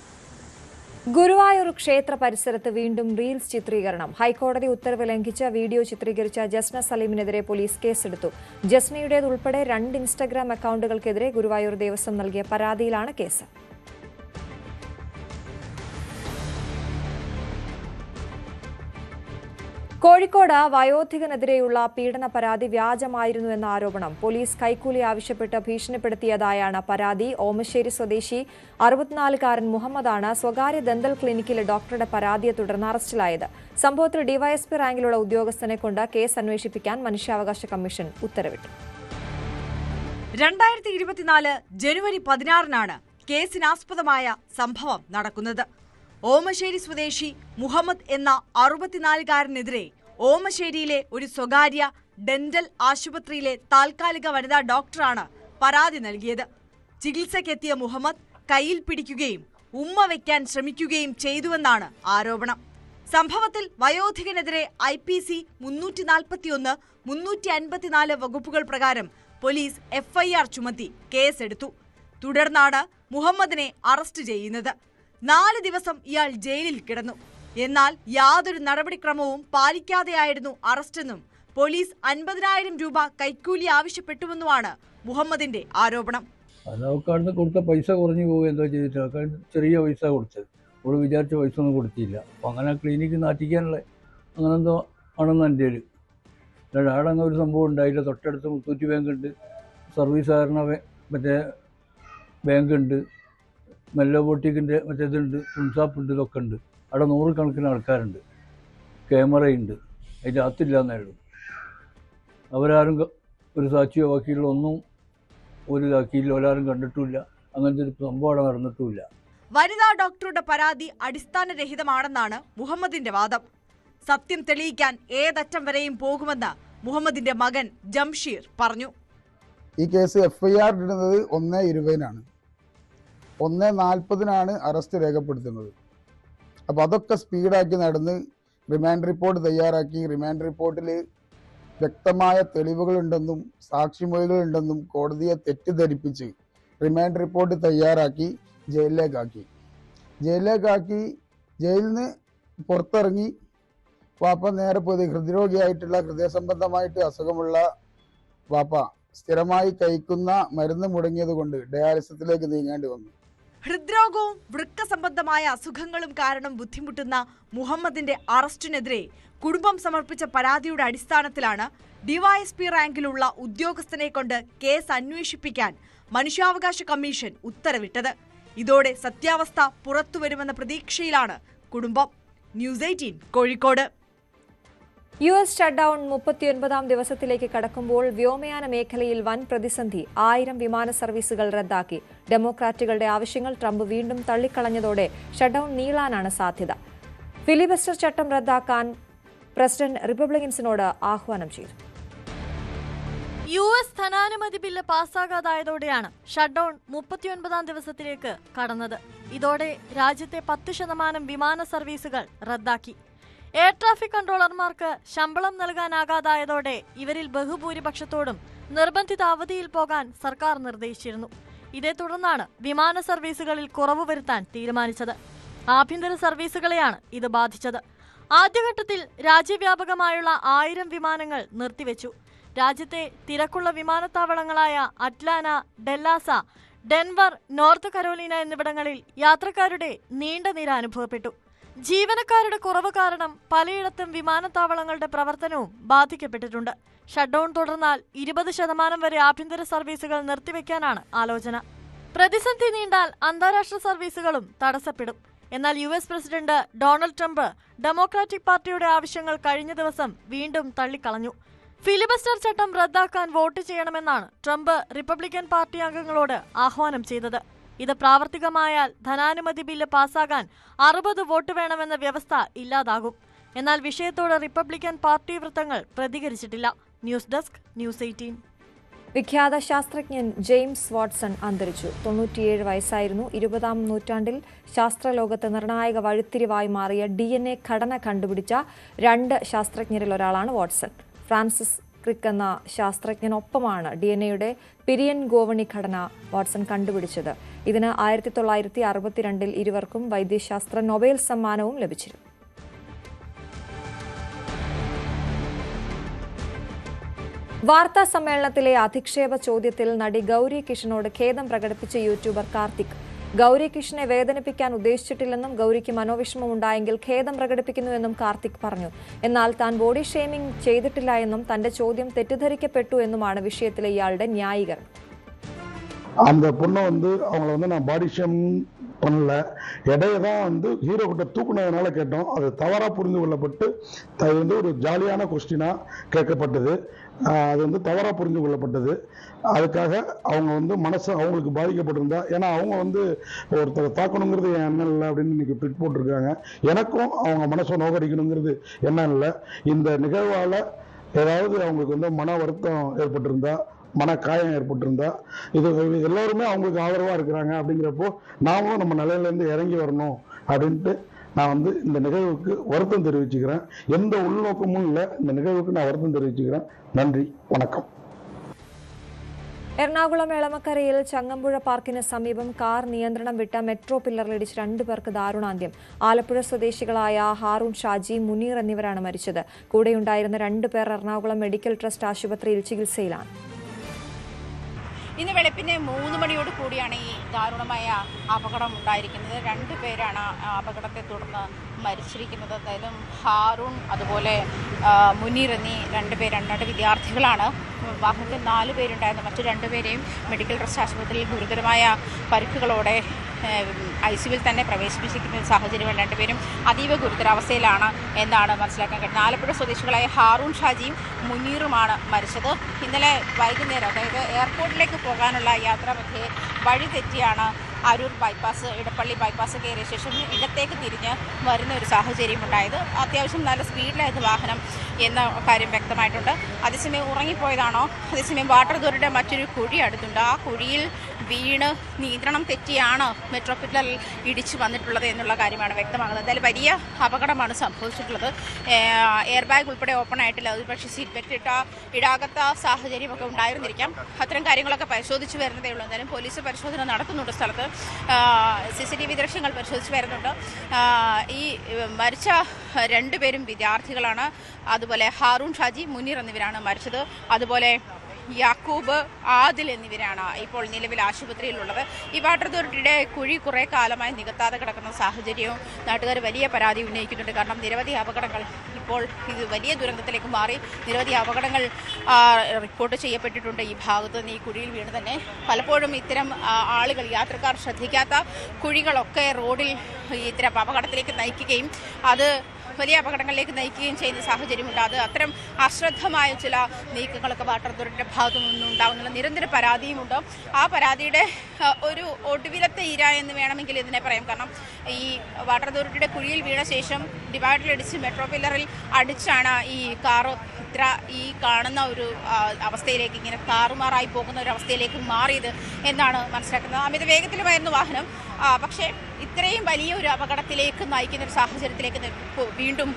ഗുരുവായൂർ ക്ഷേത്ര പരിസരത്ത് വീണ്ടും റീൽസ് ചിത്രീകരണം. ഹൈക്കോടതി ഉത്തരവ് ലംഘിച്ച് വീഡിയോ ചിത്രീകരിച്ച ജസ്ന സലീമിനെതിരെ പോലീസ് കേസെടുത്തു. ജസ്നയുടേതുൾപ്പെടെ 2 ഇൻസ്റ്റഗ്രാം അക്കൌണ്ടുകൾക്കെതിരെ ഗുരുവായൂർ ദേവസ്വം നൽകിയ പരാതിയിലാണ് കേസ്. കോഴിക്കോട് വയോധികനെതിരെയുള്ള പീഡന പരാതി വ്യാജമായിരുന്നു എന്ന ആരോപണം. പോലീസ് കൈക്കൂലി ആവശ്യപ്പെട്ട് ഭീഷണിപ്പെടുത്തിയതായാണ് പരാതി. ഓമശ്ശേരി സ്വദേശി 64-കാരൻ മുഹമ്മദാണ് സ്വകാര്യ ദന്തൽ ക്ലിനിക്കിലെ ഡോക്ടറുടെ പരാതിയെ തുടർന്ന് അറസ്റ്റിലായത്. സംഭവത്തിൽ ഡിവൈഎസ്പി റാങ്കിലുള്ള ഉദ്യോഗസ്ഥനെ കൊണ്ട് കേസ് അന്വേഷിപ്പിക്കാൻ മനുഷ്യാവകാശ കമ്മീഷൻ ഉത്തരവിട്ടു. 2024 ജനുവരി 16-നാണ് കേസിനാസ്പദമായ സംഭവം നടക്കുന്നത്. ഓമശ്ശേരി സ്വദേശി മുഹമ്മദ് എന്ന 64-കാരനെതിരെ ഓമശ്ശേരിയിലെ ഒരു സ്വകാര്യ ഡെന്റൽ ആശുപത്രിയിലെ താൽക്കാലിക വനിതാ ഡോക്ടറാണ് പരാതി നൽകിയത്. ചികിത്സയ്ക്കെത്തിയ മുഹമ്മദ് കയ്യിൽ പിടിക്കുകയും ഉമ്മ വയ്ക്കാൻ ശ്രമിക്കുകയും ചെയ്തുവെന്നാണ് ആരോപണം. സംഭവത്തിൽ വയോധികനെതിരെ IPC 341, 354 വകുപ്പുകൾ പ്രകാരം പോലീസ് FIR ചുമത്തി കേസെടുത്തു. തുടർന്നാണ് മുഹമ്മദിനെ അറസ്റ്റ് ചെയ്യുന്നത്. 4 ദിവസം ഇയാൾ ജയിലിൽ കിടന്നു. എന്നാൽ യാതൊരു നടപടിക്രമവും പാലിക്കാതെയായിരുന്നു അറസ്റ്റെന്നും പോലീസ് 50,000 രൂപ കൈക്കൂലി ആവശ്യപ്പെട്ടുവെന്നുമാണ് മുഹമ്മദിന്റെ ആരോപണം. അവർക്കാണ് കൊടുത്ത പൈസ കുറഞ്ഞു പോകുക എന്തോ ചെയ്തിട്ട് ചെറിയ പൈസ കൊടുത്തത്. അവൾ വിചാരിച്ച പൈസ ഒന്നും കൊടുത്തില്ല. അപ്പോൾ അങ്ങനെ ക്ലിനിക്ക് നാട്ടിക്കാനുള്ള അങ്ങനെന്തോ ആണെന്ന് എൻ്റെ ഒരു ആടങ്ങനെ ഒരു സംഭവം ഉണ്ടായില്ല. തൊട്ടടുത്ത് മുത്തൂറ്റ് ബാങ്ക് ഉണ്ട്, സർവീസ് സഹകരണ മറ്റേ ബാങ്ക് ഉണ്ട്, മെല്ലോ ബോട്ടിക്കിൻ്റെ മറ്റേതുണ്ട്, തുൺസാപ്പുണ്ട്, ഇതൊക്കെ ഉണ്ട്. അവിടെ 100 കണക്കിന് ആൾക്കാരുണ്ട്, ക്യാമറയുണ്ട്. അതിൻ്റെ അകത്തില്ല എന്നായിരുന്നു. അവരാരും ഒരു സാക്ഷിയോ വക്കീലോ ഒന്നും ഒരു ഇതാക്കിയില്ല, ഒരാരും കണ്ടിട്ടുമില്ല. അങ്ങനത്തെ ഒരു സംഭവം അവിടെ നടന്നിട്ടുമില്ല. വനിതാ ഡോക്ടറുടെ പരാതി അടിസ്ഥാനരഹിതമാണെന്നാണ് മുഹമ്മദിന്റെ വാദം. സത്യം തെളിയിക്കാൻ ഏതറ്റം വരെയും പോകുമെന്ന് മുഹമ്മദിന്റെ മകൻ ജംഷീർ പറഞ്ഞു. ഈ കേസ് FIR ഇടുന്നത് 1/20-നാണ്. 1/40-നാണ് അറസ്റ്റ് രേഖപ്പെടുത്തുന്നത്. അപ്പോൾ അതൊക്കെ സ്പീഡാക്കി നടന്ന് റിമാൻഡ് റിപ്പോർട്ട് തയ്യാറാക്കി. റിമാൻഡ് റിപ്പോർട്ടിൽ വ്യക്തമായ തെളിവുകളുണ്ടെന്നും സാക്ഷിമൊഴികളുണ്ടെന്നും കോടതിയെ തെറ്റിദ്ധരിപ്പിച്ച് റിമാൻഡ് റിപ്പോർട്ട് തയ്യാറാക്കി ജയിലിലേക്കാക്കി. ജയിലിൽ നിന്ന് പുറത്തിറങ്ങി വാപ്പ നേരെ പോയി ഹൃദ്രോഗിയായിട്ടുള്ള ഹൃദയ സംബന്ധമായിട്ട് അസുഖമുള്ള വാപ്പ സ്ഥിരമായി കഴിക്കുന്ന മരുന്ന് മുടങ്ങിയത് കൊണ്ട് ഡയാലിസിസിലേക്ക് നീങ്ങേണ്ടി വന്നു. ഹൃദ്രോഗവും വൃക്ക സംബന്ധമായ അസുഖങ്ങളും കാരണം ബുദ്ധിമുട്ടുന്ന മുഹമ്മദിന്റെ അറസ്റ്റിനെതിരെ കുടുംബം സമർപ്പിച്ച പരാതിയുടെ അടിസ്ഥാനത്തിലാണ് ഡിവൈഎസ്പി റാങ്കിലുള്ള ഉദ്യോഗസ്ഥനെ കൊണ്ട് കേസ് അന്വേഷിപ്പിക്കാൻ മനുഷ്യാവകാശ കമ്മീഷൻ ഉത്തരവിട്ടത്. ഇതോടെ സത്യാവസ്ഥ പുറത്തുവരുമെന്ന പ്രതീക്ഷയിലാണ് കുടുംബം. ന്യൂസ് 18 കോഴിക്കോട്. US ഷട്ട്ഡൌൺ 39ാം ദിവസത്തിലേക്ക് കടക്കുമ്പോൾ വ്യോമയാന മേഖലയിൽ വൻ പ്രതിസന്ധി. 1000 വിമാന സർവീസുകൾ റദ്ദാക്കി. ഡെമോക്രാറ്റുകളുടെ ആവശ്യങ്ങൾ ട്രംപ് വീണ്ടും തള്ളിക്കളഞ്ഞതോടെ ഷട്ട്ഡൌൺ നീളാനാണ് സാധ്യത. ഫിലിബസ്റ്റർ ചട്ടം റദ്ദാക്കാൻ പ്രസിഡന്റ് റിപ്പബ്ലിക്കൻസിനോട് ആഹ്വാനം ചെയ്തു. US ധനാനുമതി ബില്ല് പാസ്സാകാതായതോടെയാണ് ഷട്ട്ഡൌൺ 39ാം ദിവസത്തിലേക്ക് കടന്നത്. ഇതോടെ രാജ്യത്തെ 10% വിമാന സർവീസുകൾ റദ്ദാക്കി. എയർ ട്രാഫിക് കൺട്രോളർമാർക്ക് ശമ്പളം നൽകാനാകാതായതോടെ ഇവരിൽ ബഹുഭൂരിപക്ഷത്തോടും നിർബന്ധിത അവധിയിൽ പോകാൻ സർക്കാർ നിർദ്ദേശിച്ചിരുന്നു. ഇതേ തുടർന്നാണ് വിമാന സർവീസുകളിൽ കുറവ് വരുത്താൻ തീരുമാനിച്ചത്. ആഭ്യന്തര സർവീസുകളെയാണ് ഇത് ബാധിച്ചത്. ആദ്യഘട്ടത്തിൽ രാജ്യവ്യാപകമായുള്ള 1000 വിമാനങ്ങൾ നിർത്തിവെച്ചു. രാജ്യത്തെ തിരക്കുള്ള വിമാനത്താവളങ്ങളായ അറ്റ്ലാന്റ, ഡെല്ലാസ, ഡെൻവർ, നോർത്ത് കരോലിന എന്നിവിടങ്ങളിൽ യാത്രക്കാരുടെ നീണ്ട നിര അനുഭവപ്പെട്ടു. ജീവനക്കാരുടെ കുറവ് കാരണം പലയിടത്തും വിമാനത്താവളങ്ങളുടെ പ്രവർത്തനവും ബാധിക്കപ്പെട്ടിട്ടുണ്ട്. ഷട്ട്ഡൌൺ തുടർന്നാൽ 20% വരെ ആഭ്യന്തര സർവീസുകൾ നിർത്തിവെക്കാനാണ് ആലോചന. പ്രതിസന്ധി നീണ്ടാൽ അന്താരാഷ്ട്ര സർവീസുകളും തടസ്സപ്പെടും. എന്നാൽ US president Donald Trump democratic പാർട്ടിയുടെ ആവശ്യങ്ങൾ കഴിഞ്ഞ ദിവസം വീണ്ടും തള്ളിക്കളഞ്ഞു. ഫിലിബസ്റ്റർ ചട്ടം റദ്ദാക്കാൻ വോട്ട് ചെയ്യണമെന്നാണ് ട്രംപ് റിപ്പബ്ലിക്കൻ പാർട്ടി അംഗങ്ങളോട് ആഹ്വാനം ചെയ്തത്. ഇത് പ്രാവർത്തികമായാൽ ധനാനുമതി ബില്ല് പാസ്സാകാൻ 60 വോട്ട് വേണമെന്ന വ്യവസ്ഥ ഇല്ലാതാകും. എന്നാൽ വിഷയത്തോട് റിപ്പബ്ലിക്കൻ പാർട്ടി വൃത്തങ്ങൾ പ്രതികരിച്ചിട്ടില്ല. News desk news 18. വിഖ്യാത ശാസ്ത്രജ്ഞൻ ജെയിംസ് വാട്സൺ അന്തരിച്ചു. 97 വയസ്സായിരുന്നു. 20ാം നൂറ്റാണ്ടിൽ ശാസ്ത്രലോകത്ത് നിർണായക വഴിത്തിരിവായി മാറിയ DNA ഘടന കണ്ടുപിടിച്ച 2 ശാസ്ത്രജ്ഞരിൽ ഒരാളാണ് വാട്സൺ. ഫ്രാൻസിസ് ക്രിക്ക് എന്ന ശാസ്ത്രജ്ഞനൊപ്പമാണ് DNA-യുടെ പിരിയൻ ഗോവണി ഘടന വാട്സൺ കണ്ടുപിടിച്ചത്. ഇതിന് 1962 ഇരുവർക്കും വൈദ്യശാസ്ത്ര നൊബേൽ സമ്മാനവും ലഭിച്ചിരുന്നു. വാർത്താ സമ്മേളനത്തിലെ അധിക്ഷേപ ചോദ്യത്തിൽ നടി ഗൗരി കിഷനോട് ഖേദം പ്രകടിപ്പിച്ച യൂട്യൂബർ കാർത്തിക്. ഗൗരി കിഷനെ വേദനിപ്പിക്കാൻ ഉദ്ദേശിച്ചിട്ടില്ലെന്നും ഗൗരിക്ക് മനോവിഷമമുണ്ടായെങ്കിൽ ഖേദം പ്രകടിപ്പിക്കുന്നുവെന്നും കാർത്തിക് പറഞ്ഞു. എന്നാൽ താൻ ബോഡി ഷെയ്മിംഗ് ചെയ്തിട്ടില്ല എന്നും തന്റെ ചോദ്യം തെറ്റിദ്ധരിക്കപ്പെട്ടു എന്നുമാണ് വിഷയത്തിലെ ഇയാളുടെ ന്യായീകരണം. அந்த பொண்ணை அவங்கள நான் பாடி ஷேம் பண்ணல, இடையே தான் ஹீரோ கிட்ட தூக்குனதுனால கேட்டோம். அது தவறாக புரிந்து கொள்ளப்பட்டு அது ஒரு ஜாலியான கொஸ்டினாக கேட்கப்பட்டது. அது தவறாக புரிந்து கொள்ளப்பட்டது. அதுக்காக அவங்க மனசு அவங்களுக்கு பாதிக்கப்பட்டிருந்தா, ஏன்னா அவங்க ஒருத்தரை தாக்கணுங்கிறது என் எண்ணம் இல்லை அப்படின்னு இன்னைக்கு ட்விட் போட்டிருக்காங்க. எனக்கும் அவங்க மனசை நோக்கடிக்கணுங்கிறது எண்ணம் இல்லை. இந்த நிகழ்வால் ஏதாவது அவங்களுக்கு மன வருத்தம் ஏற்பட்டிருந்தா, மன காயம் ஏற்பட்டிருந்தா, இது எல்லாருமே அவங்களுக்கு ஆதரவாக இருக்கிறாங்க. அப்படிங்கிறப்போ நாமும் நம்ம நிலையிலேருந்து இறங்கி வரணும் அப்படின்ட்டு நான் இந்த நிகழ்வுக்கு வருத்தம் தெரிவிச்சுக்கிறேன். எந்த உள்நோக்கமும் இல்லை. இந்த நிகழ்வுக்கு நான் வருத்தம் தெரிவிச்சுக்கிறேன். நன்றி, வணக்கம். എറണാകുളം എളമക്കരയിൽ ചങ്ങമ്പുഴ പാർക്കിന് സമീപം കാർ നിയന്ത്രണം വിട്ട മെട്രോ പില്ലറിലിടിച്ച് 2 പേർക്ക് ദാരുണാന്ത്യം. ആലപ്പുഴ സ്വദേശികളായ ഹാറൂൺ ഷാജി, മുനീർ എന്നിവരാണ് മരിച്ചത്. കൂടെയുണ്ടായിരുന്ന 2 പേർ എറണാകുളം മെഡിക്കൽ ട്രസ്റ്റ് ആശുപത്രിയിൽ ചികിത്സയിലാണ്. ഇന്ന് വെളുപ്പിന് 3 മണിയോട് കൂടിയാണ് ഈ ദാരുണമായ അപകടം ഉണ്ടായിരിക്കുന്നത്. 2 പേരാണ് അപകടത്തെ തുടർന്ന് മരിച്ചിരിക്കുന്നത്. എന്തായാലും ഹാറൂൺ അതുപോലെ മുനീർ എന്നീ 2 പേരാണ്. 2 വിദ്യാർത്ഥികളാണ്. വാഹനത്തിൽ 4 പേരുണ്ടായിരുന്നു. മറ്റു 2 പേരെയും മെഡിക്കൽ ട്രസ്റ്റ് ആശുപത്രിയിൽ ഗുരുതരമായ പരിക്കുകളോടെ ICUവിൽ തന്നെ പ്രവേശിപ്പിച്ചിരിക്കുന്ന സാഹചര്യമാണ്. 2 പേരും അതീവ ഗുരുതരാവസ്ഥയിലാണ് എന്നാണ് മനസ്സിലാക്കാൻ കഴിയുന്നത്. ആലപ്പുഴ സ്വദേശികളായ ഹാറൂൺ ഷാജിയും മുനീറുമാണ് മരിച്ചത്. ഇന്നലെ വൈകുന്നേരം, അതായത് എയർപോർട്ടിലേക്ക് പോകാനുള്ള യാത്രാമധ്യേ വഴി തെറ്റിയാണ് അരൂർ ബൈപ്പാസ്, ഇടപ്പള്ളി ബൈപ്പാസ് കയറിയ ശേഷം ഇടത്തേക്ക് തിരിഞ്ഞ് വരുന്ന ഒരു സാഹചര്യം ഉണ്ടായത്. അത്യാവശ്യം നല്ല സ്പീഡിലായിരുന്നു വാഹനം എന്ന കാര്യം വ്യക്തമായിട്ടുണ്ട്. അതേസമയം ഉറങ്ങിപ്പോയതാണോ, അതേസമയം വാട്ടർ അതോറിറ്റിയുടെ മറ്റൊരു കുഴി അടുത്തുണ്ട്. ആ കുഴിയിൽ വീണ് നിയന്ത്രണം തെറ്റിയാണ് മെട്രോ പില്ലറിൽ ഇടിച്ചു വന്നിട്ടുള്ളത് എന്നുള്ള കാര്യമാണ് വ്യക്തമാകുന്നത്. എന്തായാലും വലിയ അപകടമാണ് സംഭവിച്ചിട്ടുള്ളത്. എയർ ബാഗ് ഉൾപ്പെടെ ഓപ്പൺ ആയിട്ടില്ല. അത് പക്ഷേ സീറ്റ് ബെൽറ്റ് ഇടാകത്ത സാഹചര്യമൊക്കെ ഉണ്ടായിരുന്നിരിക്കാം. അത്തരം കാര്യങ്ങളൊക്കെ പരിശോധിച്ച് വരുന്നതേ ഉള്ളൂ. എന്തായാലും പോലീസ് പരിശോധന നടത്തുന്നുണ്ട്. സ്ഥലത്ത് CCTV ദൃശ്യങ്ങൾ പരിശോധിച്ച് വരുന്നുണ്ട്. ഈ മരിച്ച 2 പേരും വിദ്യാർത്ഥികളാണ്. അതുപോലെ ഹാറൂൺ ഷാജി, മുനീർ എന്നിവരാണ് മരിച്ചത്. അതുപോലെ യാക്കൂബ്, ആദിൽ എന്നിവരാണ് ഇപ്പോൾ നിലവിൽ ആശുപത്രിയിലുള്ളത്. ഈ വാട്ടർ അതോറിറ്റിയുടെ കുഴി കുറേ കാലമായി നികത്താതെ കിടക്കുന്ന സാഹചര്യവും നാട്ടുകാർ വലിയ പരാതി ഉന്നയിക്കുന്നുണ്ട്. കാരണം നിരവധി അപകടങ്ങൾ ഇപ്പോൾ ഇത് വലിയ ദുരന്തത്തിലേക്ക് മാറി. നിരവധി അപകടങ്ങൾ റിപ്പോർട്ട് ചെയ്യപ്പെട്ടിട്ടുണ്ട് ഈ ഭാഗത്ത് നിന്ന്. ഈ കുഴിയിൽ വീണ് തന്നെ പലപ്പോഴും ഇത്തരം ആളുകൾ, യാത്രക്കാർ ശ്രദ്ധിക്കാത്ത കുഴികളൊക്കെ റോഡിൽ ഇത്തരം അപകടത്തിലേക്ക് നയിക്കുകയും അത് വലിയ അപകടങ്ങളിലേക്ക് നയിക്കുകയും ചെയ്യുന്ന സാഹചര്യമുണ്ട്. അത് അത്തരം അശ്രദ്ധമായ ചില നീക്കങ്ങളൊക്കെ വാട്ടർ അതോറിറ്റിയുടെ ഭാഗത്തു നിന്നുണ്ടാകുന്നുള്ള നിരന്തര പരാതിയുമുണ്ട്. ആ പരാതിയുടെ ഒരു ഒടുവിലത്തെ ഇര എന്ന് വേണമെങ്കിൽ ഇതിനെ പറയാം. കാരണം ഈ വാട്ടർ അതോറിറ്റിയുടെ കുഴിയിൽ വീണ ശേഷം ഡിവൈഡറിലിടിച്ച് മെട്രോ പില്ലറിൽ അടിച്ചാണ് ഈ കാറ് ഈ കാണുന്ന ഒരു അവസ്ഥയിലേക്ക്, ഇങ്ങനെ താറുമാറായി പോകുന്ന ഒരു അവസ്ഥയിലേക്ക് മാറിയത് എന്നാണ് മനസ്സിലാക്കുന്നത്. അമിത വേഗത്തിലുമായിരുന്നു വാഹനം. പക്ഷേ ഇത്രയും വലിയ ഒരു അപകടത്തിലേക്ക് നയിക്കുന്ന ഒരു സാഹചര്യത്തിലേക്ക് വീണ്ടും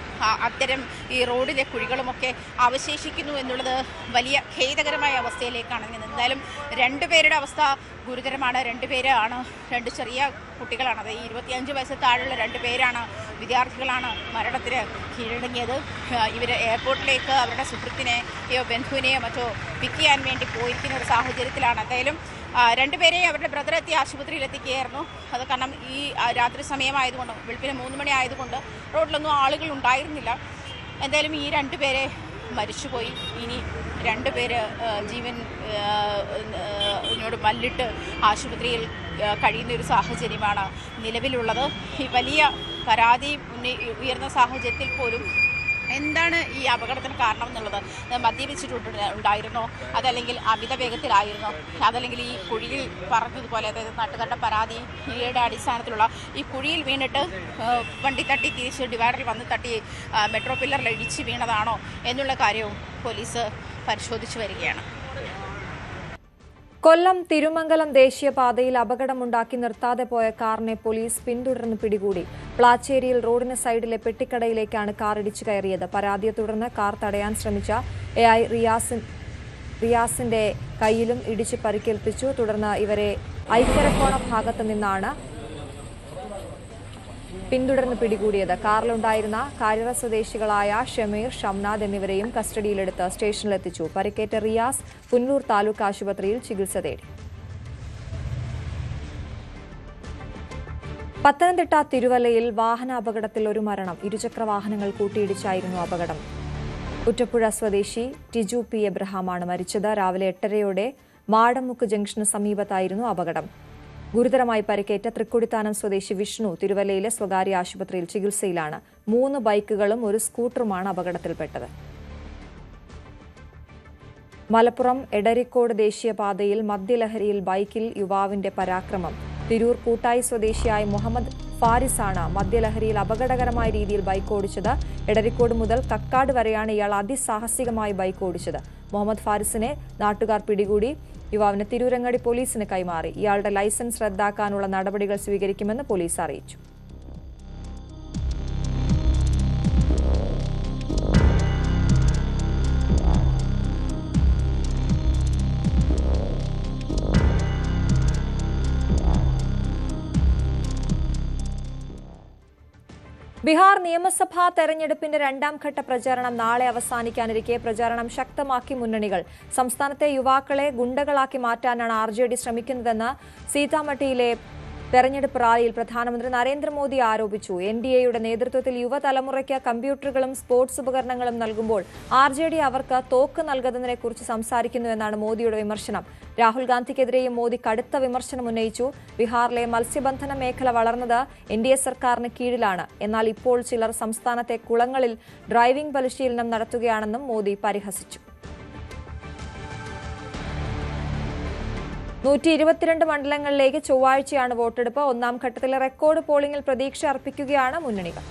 അത്തരം ഈ റോഡിലെ കുഴികളുമൊക്കെ അവശേഷിക്കുന്നു എന്നുള്ളത് വലിയ ഖേദകരമായ അവസ്ഥയിലേക്കാണ്. എന്തായാലും രണ്ടുപേരുടെ അവസ്ഥ ഗുരുതരമാണ്. രണ്ട് ചെറിയ കുട്ടികളാണ്. അത് 25 വയസ്സ് താഴെയുള്ള 2 പേരാണ്, വിദ്യാർത്ഥികളാണ് മരണത്തിന് കീഴടങ്ങിയത്. ഇവർ എയർപോർട്ടിലേക്ക് അവരുടെ സുഹൃത്തിനെയോ ബന്ധുവിനെയോ മറ്റോ പിക്ക് ചെയ്യാൻ വേണ്ടി പോയിരിക്കുന്ന ഒരു സാഹചര്യത്തിലാണ്. എന്തായാലും 2 പേരെയും അവരുടെ ബ്രദർ എത്തി ആശുപത്രിയിൽ എത്തിക്കുകയായിരുന്നു. അത് കാരണം ഈ രാത്രി സമയമായതുകൊണ്ട്, വെളുപ്പിന് 3 മണി ആയതുകൊണ്ട് റോഡിലൊന്നും ആളുകൾ ഉണ്ടായിരുന്നില്ല. എന്തായാലും ഈ 2 പേരെ മരിച്ചുപോയി. ഇനി 2 പേര് ജീവനോട് മല്ലിട്ട് ആശുപത്രിയിൽ കഴിയുന്ന ഒരു സാഹചര്യമാണ് നിലവിലുള്ളത്. ഈ വലിയ പരാതി ഉയർന്ന സാഹചര്യത്തിൽ പോലും എന്താണ് ഈ അപകടത്തിന് കാരണം എന്നുള്ളത്, മദ്യപിച്ചിട്ടുണ്ടായിരുന്നോ, അതല്ലെങ്കിൽ അമിത വേഗത്തിലായിരുന്നോ, അതല്ലെങ്കിൽ ഈ കുഴിയിൽ പറഞ്ഞതുപോലെ, അതായത് നാട്ടുകാരുടെ പരാതിയുടെ അടിസ്ഥാനത്തിലുള്ള ഈ കുഴിയിൽ വീണിട്ട് വണ്ടി തട്ടി തിരിച്ച് ഡിവൈഡറിൽ വന്ന് തട്ടി മെട്രോ പില്ലറിൽ ഇടിച്ച് വീണതാണോ എന്നുള്ള കാര്യവും പോലീസ് പരിശോധിച്ചു വരികയാണ്. കൊല്ലം തിരുമംഗലം ദേശീയപാതയിൽ അപകടമുണ്ടാക്കി നിർത്താതെ പോയ കാറിനെ പോലീസ് പിന്തുടർന്ന് പിടികൂടി. പ്ലാച്ചേരിയിൽ റോഡിന് സൈഡിലെ പെട്ടിക്കടയിലേക്കാണ് കാർ ഇടിച്ചു കയറിയത്. പരാതിയെ തുടർന്ന് കാർ തടയാൻ ശ്രമിച്ച AI റിയാസിന്റെ കയ്യിലും ഇടിച്ച് പരിക്കേൽപ്പിച്ചു. തുടർന്ന് ഇവരെ ഐക്കരക്കോണ ഭാഗത്ത് നിന്നാണ് പിന്തുടർന്ന് പിടികൂടിയത്. കാറിലുണ്ടായിരുന്ന കാര്യറ സ്വദേശികളായ ഷമീർ, ഷംനാദ് എന്നിവരെയും കസ്റ്റഡിയിലെടുത്ത് സ്റ്റേഷനിലെത്തിച്ചു. പരിക്കേറ്റ റിയാസ് പുനലൂർ താലൂക്ക് ആശുപത്രിയിൽ ചികിത്സ തേടി. പത്തനംതിട്ട തിരുവല്ലയിൽ വാഹനാപകടത്തിൽ ഒരു മരണം. ഇരുചക്ര വാഹനങ്ങൾ കൂട്ടിയിടിച്ചായിരുന്നു അപകടം. കുറ്റപ്പുഴ സ്വദേശി ടിജു പി എബ്രഹാമാണ് മരിച്ചത്. രാവിലെ 8:30 മാടമുക്ക് ജംഗ്ഷന് സമീപത്തായിരുന്നു അപകടം. ഗുരുതരമായി പരിക്കേറ്റ തൃക്കൊടിത്താനം സ്വദേശി വിഷ്ണു തിരുവല്ലയിലെ സ്വകാര്യ ആശുപത്രിയിൽ ചികിത്സയിലാണ്. 3 ബൈക്കുകളും ഒരു സ്കൂട്ടറുമാണ് അപകടത്തിൽപ്പെട്ടത്. മലപ്പുറം എടരിക്കോട് ദേശീയപാതയിൽ മദ്യലഹരിയിൽ ബൈക്കിൽ യുവാവിന്റെ പരാക്രമം. തിരൂർ കൂട്ടായി സ്വദേശിയായ മുഹമ്മദ് ഫാരിസാണ് മദ്യലഹരിയിൽ അപകടകരമായ രീതിയിൽ ബൈക്ക് ഓടിച്ചത്. എടരിക്കോട് മുതൽ കക്കാട് വരെയാണ് ഇയാൾ അതിസാഹസികമായി ബൈക്ക് ഓടിച്ചത്. മുഹമ്മദ് ഫാരിസിനെ നാട്ടുകാർ പിടികൂടി. യുവാവിനെ തിരൂരങ്ങാടി പോലീസിന് കൈമാറി. ഇയാളുടെ ലൈസൻസ് റദ്ദാക്കാനുള്ള നടപടികൾ സ്വീകരിക്കുമെന്ന് പോലീസ് അറിയിച്ചു. ബീഹാർ നിയമസഭാ തെരഞ്ഞെടുപ്പിന്റെ 2ാം ഘട്ട പ്രചാരണം നാളെ അവസാനിക്കാനിരിക്കെ പ്രചാരണം ശക്തമാക്കി മുന്നണികൾ. സംസ്ഥാനത്തെ യുവാക്കളെ ഗുണ്ടകളാക്കി മാറ്റാനാണ് RJD ശ്രമിക്കുന്നതെന്ന് സീതാമഠിയിലെ തെരഞ്ഞെടുപ്പ് റാലിയിൽ പ്രധാനമന്ത്രി നരേന്ദ്രമോദി ആരോപിച്ചു. NDAയുടെ നേതൃത്വത്തിൽ യുവതലമുറയ്ക്ക് കമ്പ്യൂട്ടറുകളും സ്പോർട്സ് ഉപകരണങ്ങളും നൽകുമ്പോൾ RJD അവർക്ക് തോക്ക് നൽകുന്നതിനെക്കുറിച്ച് സംസാരിക്കുന്നുവെന്നാണ് മോദിയുടെ വിമർശനം. രാഹുൽ ഗാന്ധിക്കെതിരെയും മോദി കടുത്ത വിമർശനം ഉന്നയിച്ചു. ബീഹാറിലെ മത്സ്യബന്ധന മേഖല വളർന്നത് NDA സർക്കാരിന് കീഴിലാണ്. എന്നാൽ ഇപ്പോൾ ചിലർ സംസ്ഥാനത്തെ കുളങ്ങളിൽ ഡ്രൈവിംഗ് പരിശീലനം നടത്തുകയാണെന്നും മോദി പരിഹസിച്ചു. 122 മണ്ഡലങ്ങളിലേക്ക് ചൊവ്വാഴ്ചയാണ് വോട്ടെടുപ്പ്. 1ാം ഘട്ടത്തിലെ റെക്കോർഡ് പോളിംഗിൽ പ്രതീക്ഷ അർപ്പിക്കുകയാണ് മുന്നണികൾ.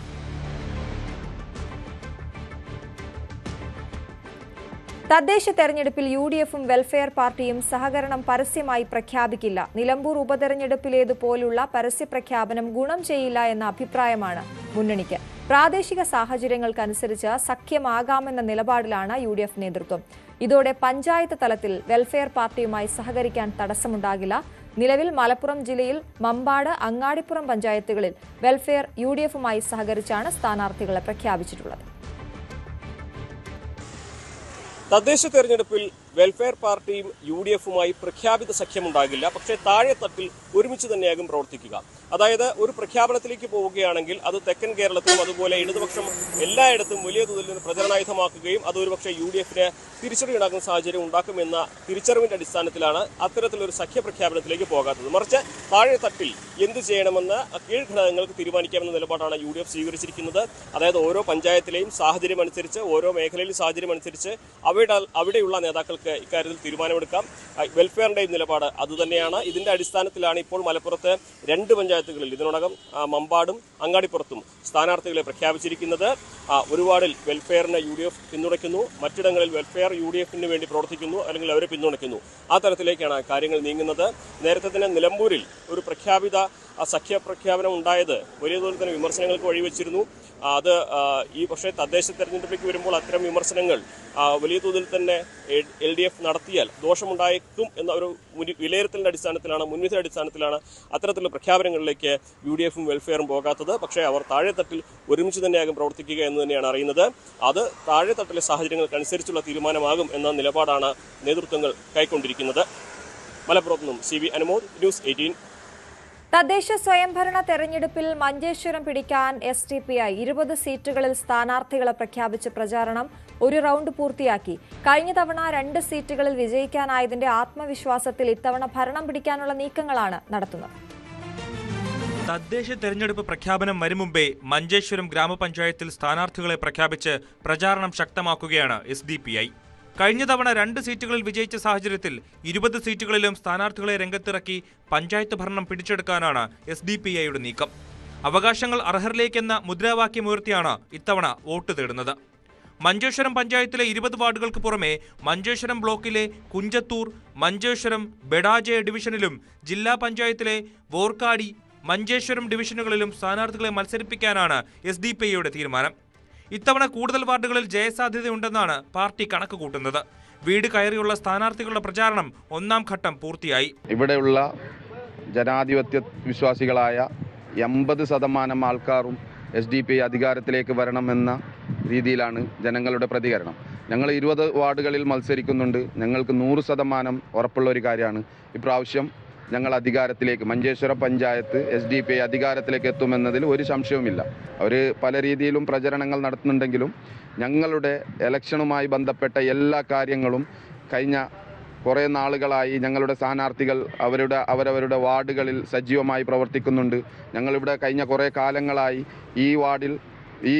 തദ്ദേശ തെരഞ്ഞെടുപ്പിൽ UDFും വെൽഫെയർ പാർട്ടിയും സഹകരണം പരസ്യമായി പ്രഖ്യാപിക്കില്ല. നിലമ്പൂർ ഉപതെരഞ്ഞെടുപ്പിലേതുപോലുള്ള പരസ്യപ്രഖ്യാപനം ഗുണം ചെയ്യില്ല എന്ന അഭിപ്രായമാണ് മുന്നണിക്ക്. പ്രാദേശിക സാഹചര്യങ്ങൾക്കനുസരിച്ച് സഖ്യമാകാമെന്ന നിലപാടിലാണ് UDF നേതൃത്വം. ഇതോടെ പഞ്ചായത്ത് തലത്തിൽ വെൽഫെയർ പാർട്ടിയുമായി സഹകരിക്കാൻ തടസ്സമുണ്ടാകില്ല. നിലവിൽ മലപ്പുറം ജില്ലയിൽ മമ്പാട്, അങ്ങാടിപ്പുറം പഞ്ചായത്തുകളിൽ വെൽഫെയർ UDFുമായി സഹകരിച്ചാണ് സ്ഥാനാർത്ഥികളെ പ്രഖ്യാപിച്ചിട്ടുള്ളത്. തദ്ദേശ തെരഞ്ഞെടുപ്പിൽ വെൽഫെയർ പാർട്ടിയും UDF-ഉമായി പ്രഖ്യാപിത സഖ്യമുണ്ടാകില്ല. പക്ഷേ താഴെത്തട്ടിൽ ഒരുമിച്ച് തന്നെയാകും പ്രവർത്തിക്കുക. അതായത് ഒരു പ്രഖ്യാപനത്തിലേക്ക് പോവുകയാണെങ്കിൽ അത് തെക്കൻ കേരളത്തിലും അതുപോലെ ഇടതുപക്ഷം എല്ലായിടത്തും വലിയ തോതിൽ പ്രചരണായുധമാക്കുകയും അത് ഒരുപക്ഷെ UDF-ന് തിരിച്ചടിയുണ്ടാക്കുന്ന സാഹചര്യം ഉണ്ടാക്കുമെന്ന തിരിച്ചറിവിന്റെ അടിസ്ഥാനത്തിലാണ് അത്തരത്തിലൊരു സഖ്യ പ്രഖ്യാപനത്തിലേക്ക് പോകാത്തത്. മറിച്ച് താഴെത്തട്ടിൽ എന്ത് ചെയ്യണമെന്ന് കീഴ്ഘടകങ്ങൾക്ക് തീരുമാനിക്കാമെന്ന നിലപാടാണ് UDF സ്വീകരിച്ചിരിക്കുന്നത്. അതായത് ഓരോ പഞ്ചായത്തിലെയും സാഹചര്യം അനുസരിച്ച്, ഓരോ മേഖലയിലും സാഹചര്യം അനുസരിച്ച് അവിടെയുള്ള നേതാക്കൾക്ക് ഇക്കാര്യത്തിൽ തീരുമാനമെടുക്കാം. വെൽഫെയറിന്റെയും നിലപാട് അതുതന്നെയാണ്. ഇതിന്റെ അടിസ്ഥാനത്തിലാണ് ഇപ്പോൾ മലപ്പുറത്ത് 2 പഞ്ചായത്തുകളിൽ ഇതിനോടകം മമ്പാടും അങ്ങാടിപ്പുറത്തും സ്ഥാനാർത്ഥികളെ പ്രഖ്യാപിച്ചിരിക്കുന്നത്. ഒരു വാർഡിൽ വെൽഫെയറിനെ UDF പിന്തുണയ്ക്കുന്നു, മറ്റിടങ്ങളിൽ വെൽഫെയർ UDF-ന് വേണ്ടി പ്രവർത്തിക്കുന്നു, അല്ലെങ്കിൽ അവരെ പിന്തുണയ്ക്കുന്നു. ആ തരത്തിലേക്കാണ് കാര്യങ്ങൾ നീങ്ങുന്നത്. നേരത്തെ തന്നെ നിലമ്പൂരിൽ ഒരു പ്രഖ്യാപിത സഖ്യ പ്രഖ്യാപനം ഉണ്ടായത് വലിയ തോതിൽ തന്നെ വിമർശനങ്ങൾക്ക് വഴിവെച്ചിരുന്നു. അത് പക്ഷേ തദ്ദേശ തെരഞ്ഞെടുപ്പിലേക്ക് വരുമ്പോൾ അത്തരം വിമർശനങ്ങൾ വലിയ തോതിൽ തന്നെ LDF നടത്തിയാൽ ദോഷമുണ്ടായേക്കും എന്ന ഒരു വിലയിരുത്തലിന്റെ അടിസ്ഥാനത്തിലാണ്, മുൻവിധിയുടെ അടിസ്ഥാനത്തിലാണ് അത്തരത്തിലുള്ള പ്രഖ്യാപനങ്ങളിലേക്ക് UDF-ഉം വെൽഫെയറും പോകാത്തത്. പക്ഷേ അവർ താഴെത്തട്ടിൽ ഒരുമിച്ച് തന്നെയാകും പ്രവർത്തിക്കുക എന്ന് തന്നെയാണ് അറിയുന്നത്. അത് താഴെത്തട്ടിലെ സാഹചര്യങ്ങൾക്കനുസരിച്ചുള്ള തീരുമാനമാകും എന്ന നിലപാടാണ് നേതൃത്വങ്ങൾ കൈക്കൊണ്ടിരിക്കുന്നത്. മലപ്പുറത്ത് നിന്നും CB അനുമോദ്, ന്യൂസ് 18. തദ്ദേശ സ്വയംഭരണ തെരഞ്ഞെടുപ്പിൽ മഞ്ചേശ്വരം പിടിക്കാൻ SDPI 20 സീറ്റുകളിൽ സ്ഥാനാർത്ഥികളെ പ്രഖ്യാപിച്ച പ്രചാരണം ഒരു റൗണ്ട് പൂർത്തിയാക്കി. കഴിഞ്ഞ തവണ 2 സീറ്റുകളിൽ വിജയിക്കാനായതിന്റെ ആത്മവിശ്വാസത്തിൽ ഇത്തവണ ഭരണം പിടിക്കാനുള്ള നീക്കങ്ങളാണ് നടത്തുന്നത്. തദ്ദേശ തെരഞ്ഞെടുപ്പ് പ്രഖ്യാപനം വരും മുമ്പേ മഞ്ചേശ്വരം ഗ്രാമപഞ്ചായത്തിൽ സ്ഥാനാർത്ഥികളെ പ്രഖ്യാപിച്ച് പ്രചാരണം ശക്തമാക്കുകയാണ് SDPI. കഴിഞ്ഞ തവണ 2 സീറ്റുകളിൽ വിജയിച്ച സാഹചര്യത്തിൽ 20 സീറ്റുകളിലും സ്ഥാനാർത്ഥികളെ രംഗത്തിറക്കി പഞ്ചായത്ത് ഭരണം പിടിച്ചെടുക്കാനാണ് SDPIയുടെ നീക്കം. അവകാശങ്ങൾ അർഹരിലേക്കെന്ന മുദ്രാവാക്യമുയർത്തിയാണ് ഇത്തവണ വോട്ട് തേടുന്നത്. മഞ്ചേശ്വരം പഞ്ചായത്തിലെ 20 വാർഡുകൾക്ക് പുറമെ മഞ്ചേശ്വരം ബ്ലോക്കിലെ കുഞ്ചത്തൂർ, മഞ്ചേശ്വരം, ബെഡാജെ ഡിവിഷനിലും ജില്ലാ പഞ്ചായത്തിലെ വോർക്കാടി, മഞ്ചേശ്വരം ഡിവിഷനുകളിലും സ്ഥാനാർത്ഥികളെ മത്സരിപ്പിക്കാനാണ് SDPIയുടെ തീരുമാനം. ഇത്തവണ കൂടുതൽ വാർഡുകളിൽ ജയസാധ്യതയുണ്ടെന്നാണ് പാർട്ടി കണക്ക് കൂട്ടുന്നത്. വീട് കയറിയുള്ള സ്ഥാനാർത്ഥികളുടെ പ്രചാരണം 1ാം ഘട്ടം പൂർത്തിയായി. ഇവിടെയുള്ള ജനാധിപത്യ വിശ്വാസികളായ 80% ആൾക്കാരും SDPI അധികാരത്തിലേക്ക് വരണമെന്ന രീതിയിലാണ് ജനങ്ങളുടെ പ്രതികരണം. ഞങ്ങൾ 20 വാർഡുകളിൽ മത്സരിക്കുന്നുണ്ട്. ഞങ്ങൾക്ക് 100% ഉറപ്പുള്ള ഒരു കാര്യമാണ് ഇപ്രാവശ്യം ഞങ്ങൾ അധികാരത്തിലേക്ക്, മഞ്ചേശ്വരം പഞ്ചായത്ത് SDPI അധികാരത്തിലേക്ക് എത്തുമെന്നതിൽ ഒരു സംശയവുമില്ല. അവർ പല രീതിയിലും പ്രചരണങ്ങൾ നടത്തുന്നുണ്ടെങ്കിലും ഞങ്ങളുടെ ഇലക്ഷനുമായി ബന്ധപ്പെട്ട എല്ലാ കാര്യങ്ങളും കഴിഞ്ഞ കുറേ നാളുകളായി ഞങ്ങളുടെ സ്ഥാനാർത്ഥികൾ അവരവരുടെ വാർഡുകളിൽ സജീവമായി പ്രവർത്തിക്കുന്നുണ്ട്. ഞങ്ങളിവിടെ കഴിഞ്ഞ കുറേ കാലങ്ങളായി ഈ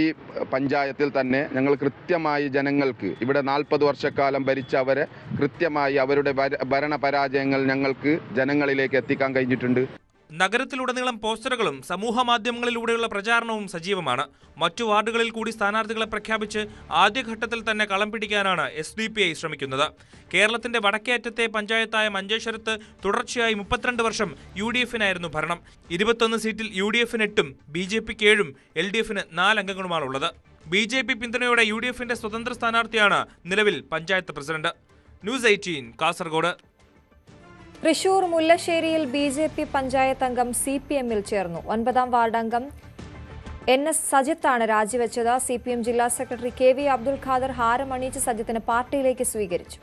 പഞ്ചായത്തിൽ തന്നെ ഞങ്ങൾ കൃത്യമായി ജനങ്ങൾക്ക്, ഇവിടെ 40 വർഷക്കാലം ഭരിച്ചവരെ കൃത്യമായി അവരുടെ ഭരണപരാജയങ്ങൾ ഞങ്ങൾക്ക് ജനങ്ങളിലേക്ക് എത്തിക്കാൻ കഴിഞ്ഞിട്ടുണ്ട്. നഗരത്തിലുടനീളം പോസ്റ്ററുകളും സമൂഹ മാധ്യമങ്ങളിലൂടെയുള്ള പ്രചാരണവും സജീവമാണ്. മറ്റു വാർഡുകളിൽ കൂടി സ്ഥാനാർത്ഥികളെ പ്രഖ്യാപിച്ച് ആദ്യഘട്ടത്തിൽ തന്നെ കളം പിടിക്കാനാണ് SDPI ശ്രമിക്കുന്നത്. കേരളത്തിന്റെ വടക്കേ അറ്റത്തെ പഞ്ചായത്തായ മഞ്ചേശ്വരത്ത് തുടർച്ചയായി 32 വർഷം UDF-നായിരുന്നു ഭരണം. 21 സീറ്റിൽ UDF-ന് 8ഉം BJP-ക്ക് 7ഉം LDF-ന് 4 അംഗങ്ങളുമാണുള്ളത്. BJP പിന്തുണയോടെ UDF-ന്റെ സ്വതന്ത്ര സ്ഥാനാർത്ഥിയാണ് നിലവിൽ പഞ്ചായത്ത് പ്രസിഡന്റ്. ന്യൂസ് 18 കാസർഗോഡ്. തൃശൂർ മുല്ലശ്ശേരിയിൽ BJP പഞ്ചായത്ത് അംഗം CPM-ൽ ചേർന്നു. 9ാം വാർഡ് അംഗം NS സജിത്താണ് രാജിവെച്ചത്. CPM ജില്ലാ സെക്രട്ടറി KV അബ്ദുൽ ഖാദർ ഹാരമണിയിച്ച് സജിത്തിനെ പാർട്ടിയിലേക്ക് സ്വീകരിച്ചു.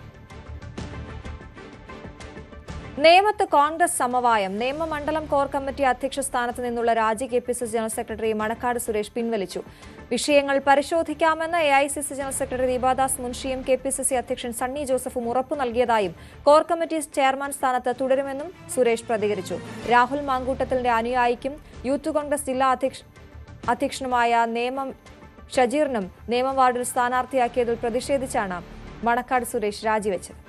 നേമത്ത് കോൺഗ്രസ് സമവായം. നേമമണ്ഡലം കോർ കമ്മിറ്റി അധ്യക്ഷ സ്ഥാനത്ത് നിന്നുള്ള രാജി KPCC general secretary Manakkad Suresh പിൻവലിച്ചു. വിഷയങ്ങൾ പരിശോധിക്കാമെന്ന് AICC ജനറൽ സെക്രട്ടറി ദീപാദാസ് മുൻഷിയും KPCC അധ്യക്ഷൻ സണ്ണി ജോസഫും ഉറപ്പു നൽകിയതായും കോർ കമ്മിറ്റി ചെയർമാൻ സ്ഥാനത്ത് തുടരുമെന്നും സുരേഷ് പ്രതികരിച്ചു. രാഹുൽ മാങ്കൂട്ടത്തിന്റെ അനുയായിക്കും യൂത്ത് കോൺഗ്രസ് ജില്ലാ അധ്യക്ഷനുമായ നേമം ഷജീറിനും നേമം വാർഡിൽ സ്ഥാനാർത്ഥിയാക്കിയതിൽ പ്രതിഷേധിച്ചാണ് മണക്കാട് സുരേഷ് രാജിവെച്ചത്.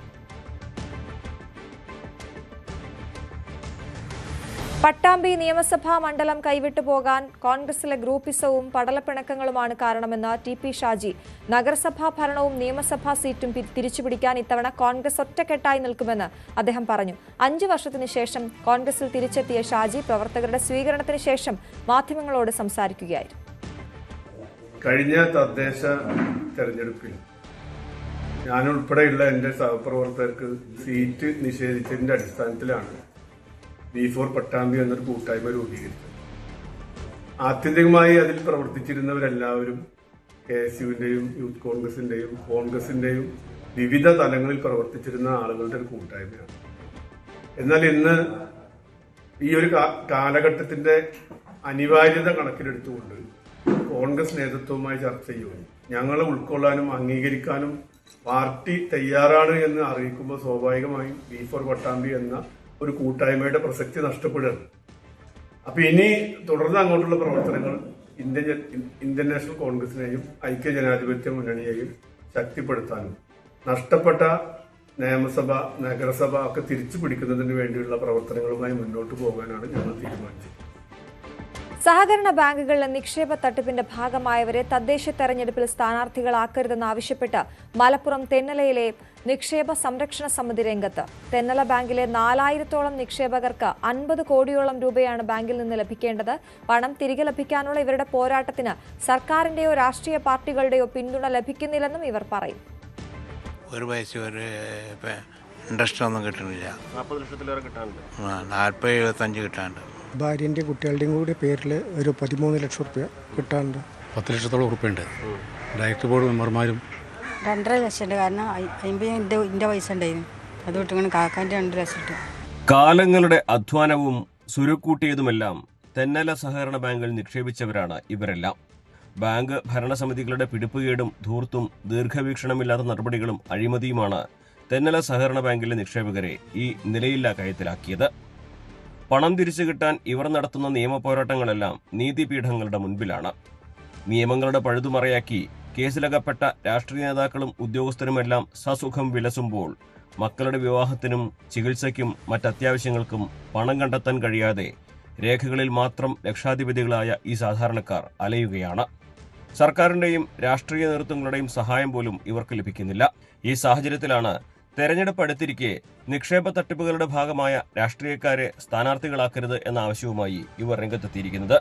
പട്ടാമ്പി നിയമസഭാ മണ്ഡലം കൈവിട്ടു പോകാൻ കോൺഗ്രസിലെ ഗ്രൂപ്പിസവും പടലപ്പിണക്കങ്ങളുമാണ് കാരണമെന്ന് TP ഷാജി. നഗരസഭാ ഭരണവും നിയമസഭാ സീറ്റും തിരിച്ചുപിടിക്കാൻ ഇത്തവണ കോൺഗ്രസ് ഒറ്റക്കെട്ടായി നിൽക്കുമെന്ന് അദ്ദേഹം പറഞ്ഞു. 5 വർഷത്തിനു ശേഷം കോൺഗ്രസിൽ തിരിച്ചെത്തിയ ഷാജി പ്രവർത്തകരുടെ സ്വീകരണത്തിന് ശേഷം മാധ്യമങ്ങളോട് സംസാരിക്കുകയായിരുന്നു. കഴിഞ്ഞ തദ്ദേശ തെരഞ്ഞെടുപ്പിൽ ഞാനുൾപ്പെടെയുള്ള എന്റെ സഹപ്രവർത്തകർക്ക് സീറ്റ് നിഷേധിച്ചതിന്റെ അടിസ്ഥാനത്തിലാണ് B4 പട്ടാമ്പി എന്നൊരു കൂട്ടായ്മ രൂപീകരിച്ചത്. ആത്യന്തികമായി അതിൽ പ്രവർത്തിച്ചിരുന്നവരെല്ലാവരും KSUവിന്റെയും യൂത്ത് കോൺഗ്രസിന്റെയും വിവിധ തലങ്ങളിൽ പ്രവർത്തിച്ചിരുന്ന ആളുകളുടെ ഒരു കൂട്ടായ്മയാണ്. എന്നാൽ ഇന്ന് ഈ ഒരു കാലഘട്ടത്തിന്റെ അനിവാര്യത കണക്കിലെടുത്തുകൊണ്ട് കോൺഗ്രസ് നേതൃത്വവുമായി ചർച്ച ചെയ്യുകയും ഞങ്ങളെ ഉൾക്കൊള്ളാനും അംഗീകരിക്കാനും പാർട്ടി തയ്യാറാണ് എന്ന് അറിയിക്കുമ്പോൾ സ്വാഭാവികമായും B4 പട്ടാമ്പി എന്ന ഒരു കൂട്ടായ്മയുടെ പ്രസക്തി നഷ്ടപ്പെടുകയാണ്. അപ്പൊ ഇനി തുടർന്ന് അങ്ങോട്ടുള്ള പ്രവർത്തനങ്ങൾ ഇന്ത്യൻ നാഷണൽ കോൺഗ്രസിനെയും ഐക്യ ജനാധിപത്യ മുന്നണിയെയും ശക്തിപ്പെടുത്താനും നഷ്ടപ്പെട്ട നിയമസഭ, നഗരസഭ ഒക്കെ തിരിച്ചു പിടിക്കുന്നതിന് വേണ്ടിയുള്ള പ്രവർത്തനങ്ങളുമായി മുന്നോട്ട് പോകാനാണ് ഞങ്ങൾ തീരുമാനിച്ചത്. സഹകരണ ബാങ്കുകളിലെ നിക്ഷേപ തട്ടിപ്പിന്റെ ഭാഗമായവരെ തദ്ദേശ തെരഞ്ഞെടുപ്പിൽ സ്ഥാനാർത്ഥികളാക്കരുതെന്നാവശ്യപ്പെട്ട് മലപ്പുറം തെന്നലയിലെ നിക്ഷേപ സംരക്ഷണ സമിതി രംഗത്ത്. തെന്നല ബാങ്കിലെ 4000-ഓളം നിക്ഷേപകർക്ക് 50 കോടിയോളം രൂപയാണ് ബാങ്കിൽ നിന്ന് ലഭിക്കേണ്ടത്. പണം തിരികെ ലഭിക്കാനുള്ള ഇവരുടെ പോരാട്ടത്തിന് സർക്കാരിന്റെയോ രാഷ്ട്രീയ പാർട്ടികളുടെയോ പിന്തുണ ലഭിക്കുന്നില്ലെന്നും ഇവർ പറയും. ഒരു പൈസ ഒരു ഇൻട്രസ്റ്റ് ഒന്നും കിട്ടുന്നില്ല. 40 ലക്ഷത്തിലേറെ കിട്ടാനുണ്ട്. 40-75 കിട്ടാനുണ്ട്. ഭാര്യൻ്റെയും കുട്ടികളുടെയും കൂടി പേരിൽ ഒരു 13 ലക്ഷം റുപ്യ കിട്ടാനുണ്ട്. 10 ലക്ഷത്തോളം ഉറുപ്പുണ്ട്. ഡയറക്ടർ ബോർഡ് മെമ്പർമാരും 2.5 ലക്ഷം ഉണ്ട്. കാരണം 50 എൻ്റെ പൈസ ഉണ്ടായിരുന്നു, അത് വിട്ടിങ്ങനെ കാക്കാൻ്റെ 2 ലക്ഷം ഇട്ടു. കാലങ്ങളുടെ അധ്വാനവും സുരുക്കൂട്ടിയതുമെല്ലാം തെന്നല സഹകരണ ബാങ്കിൽ നിക്ഷേപിച്ചവരാണ് ഇവരെല്ലാം. ബാങ്ക് ഭരണസമിതികളുടെ പിടിപ്പുകേടും ധൂർത്തും ദീർഘവീക്ഷണമില്ലാത്ത നടപടികളും അഴിമതിയുമാണ് തെന്നല സഹകരണ ബാങ്കിലെ നിക്ഷേപകരെ ഈ നിലയില്ലാ കയത്തിലാക്കിയത്. പണം തിരിച്ചു കിട്ടാൻ ഇവർ നടത്തുന്ന നിയമപോരാട്ടങ്ങളെല്ലാം നീതിപീഠങ്ങളുടെ മുൻപിലാണ്. നിയമങ്ങളുടെ പഴുതുമറയാക്കി കേസിലകപ്പെട്ട രാഷ്ട്രീയ നേതാക്കളും ഉദ്യോഗസ്ഥരുമെല്ലാം സസുഖം വിലസുമ്പോൾ മക്കളുടെ വിവാഹത്തിനും ചികിത്സയ്ക്കും മറ്റത്യാവശ്യങ്ങൾക്കും പണം കണ്ടെത്താൻ കഴിയാതെ രേഖകളിൽ മാത്രം ലക്ഷാധിപതികളായ ഈ സാധാരണക്കാർ അലയുകയാണ്. സർക്കാരിന്റെയും രാഷ്ട്രീയ നേതൃത്വങ്ങളുടെയും സഹായം പോലും ഇവർക്ക് ലഭിക്കുന്നില്ല. ഈ സാഹചര്യത്തിലാണ് തെരഞ്ഞെടുപ്പ് അടുത്തിരിക്കെ നിക്ഷേപ തട്ടിപ്പുകളുടെ ഭാഗമായ രാഷ്ട്രീയക്കാരെ സ്ഥാനാർത്ഥികളാക്കരുത് എന്ന ആവശ്യവുമായി ഇവർ രംഗത്തെത്തിയിരിക്കുന്നത്.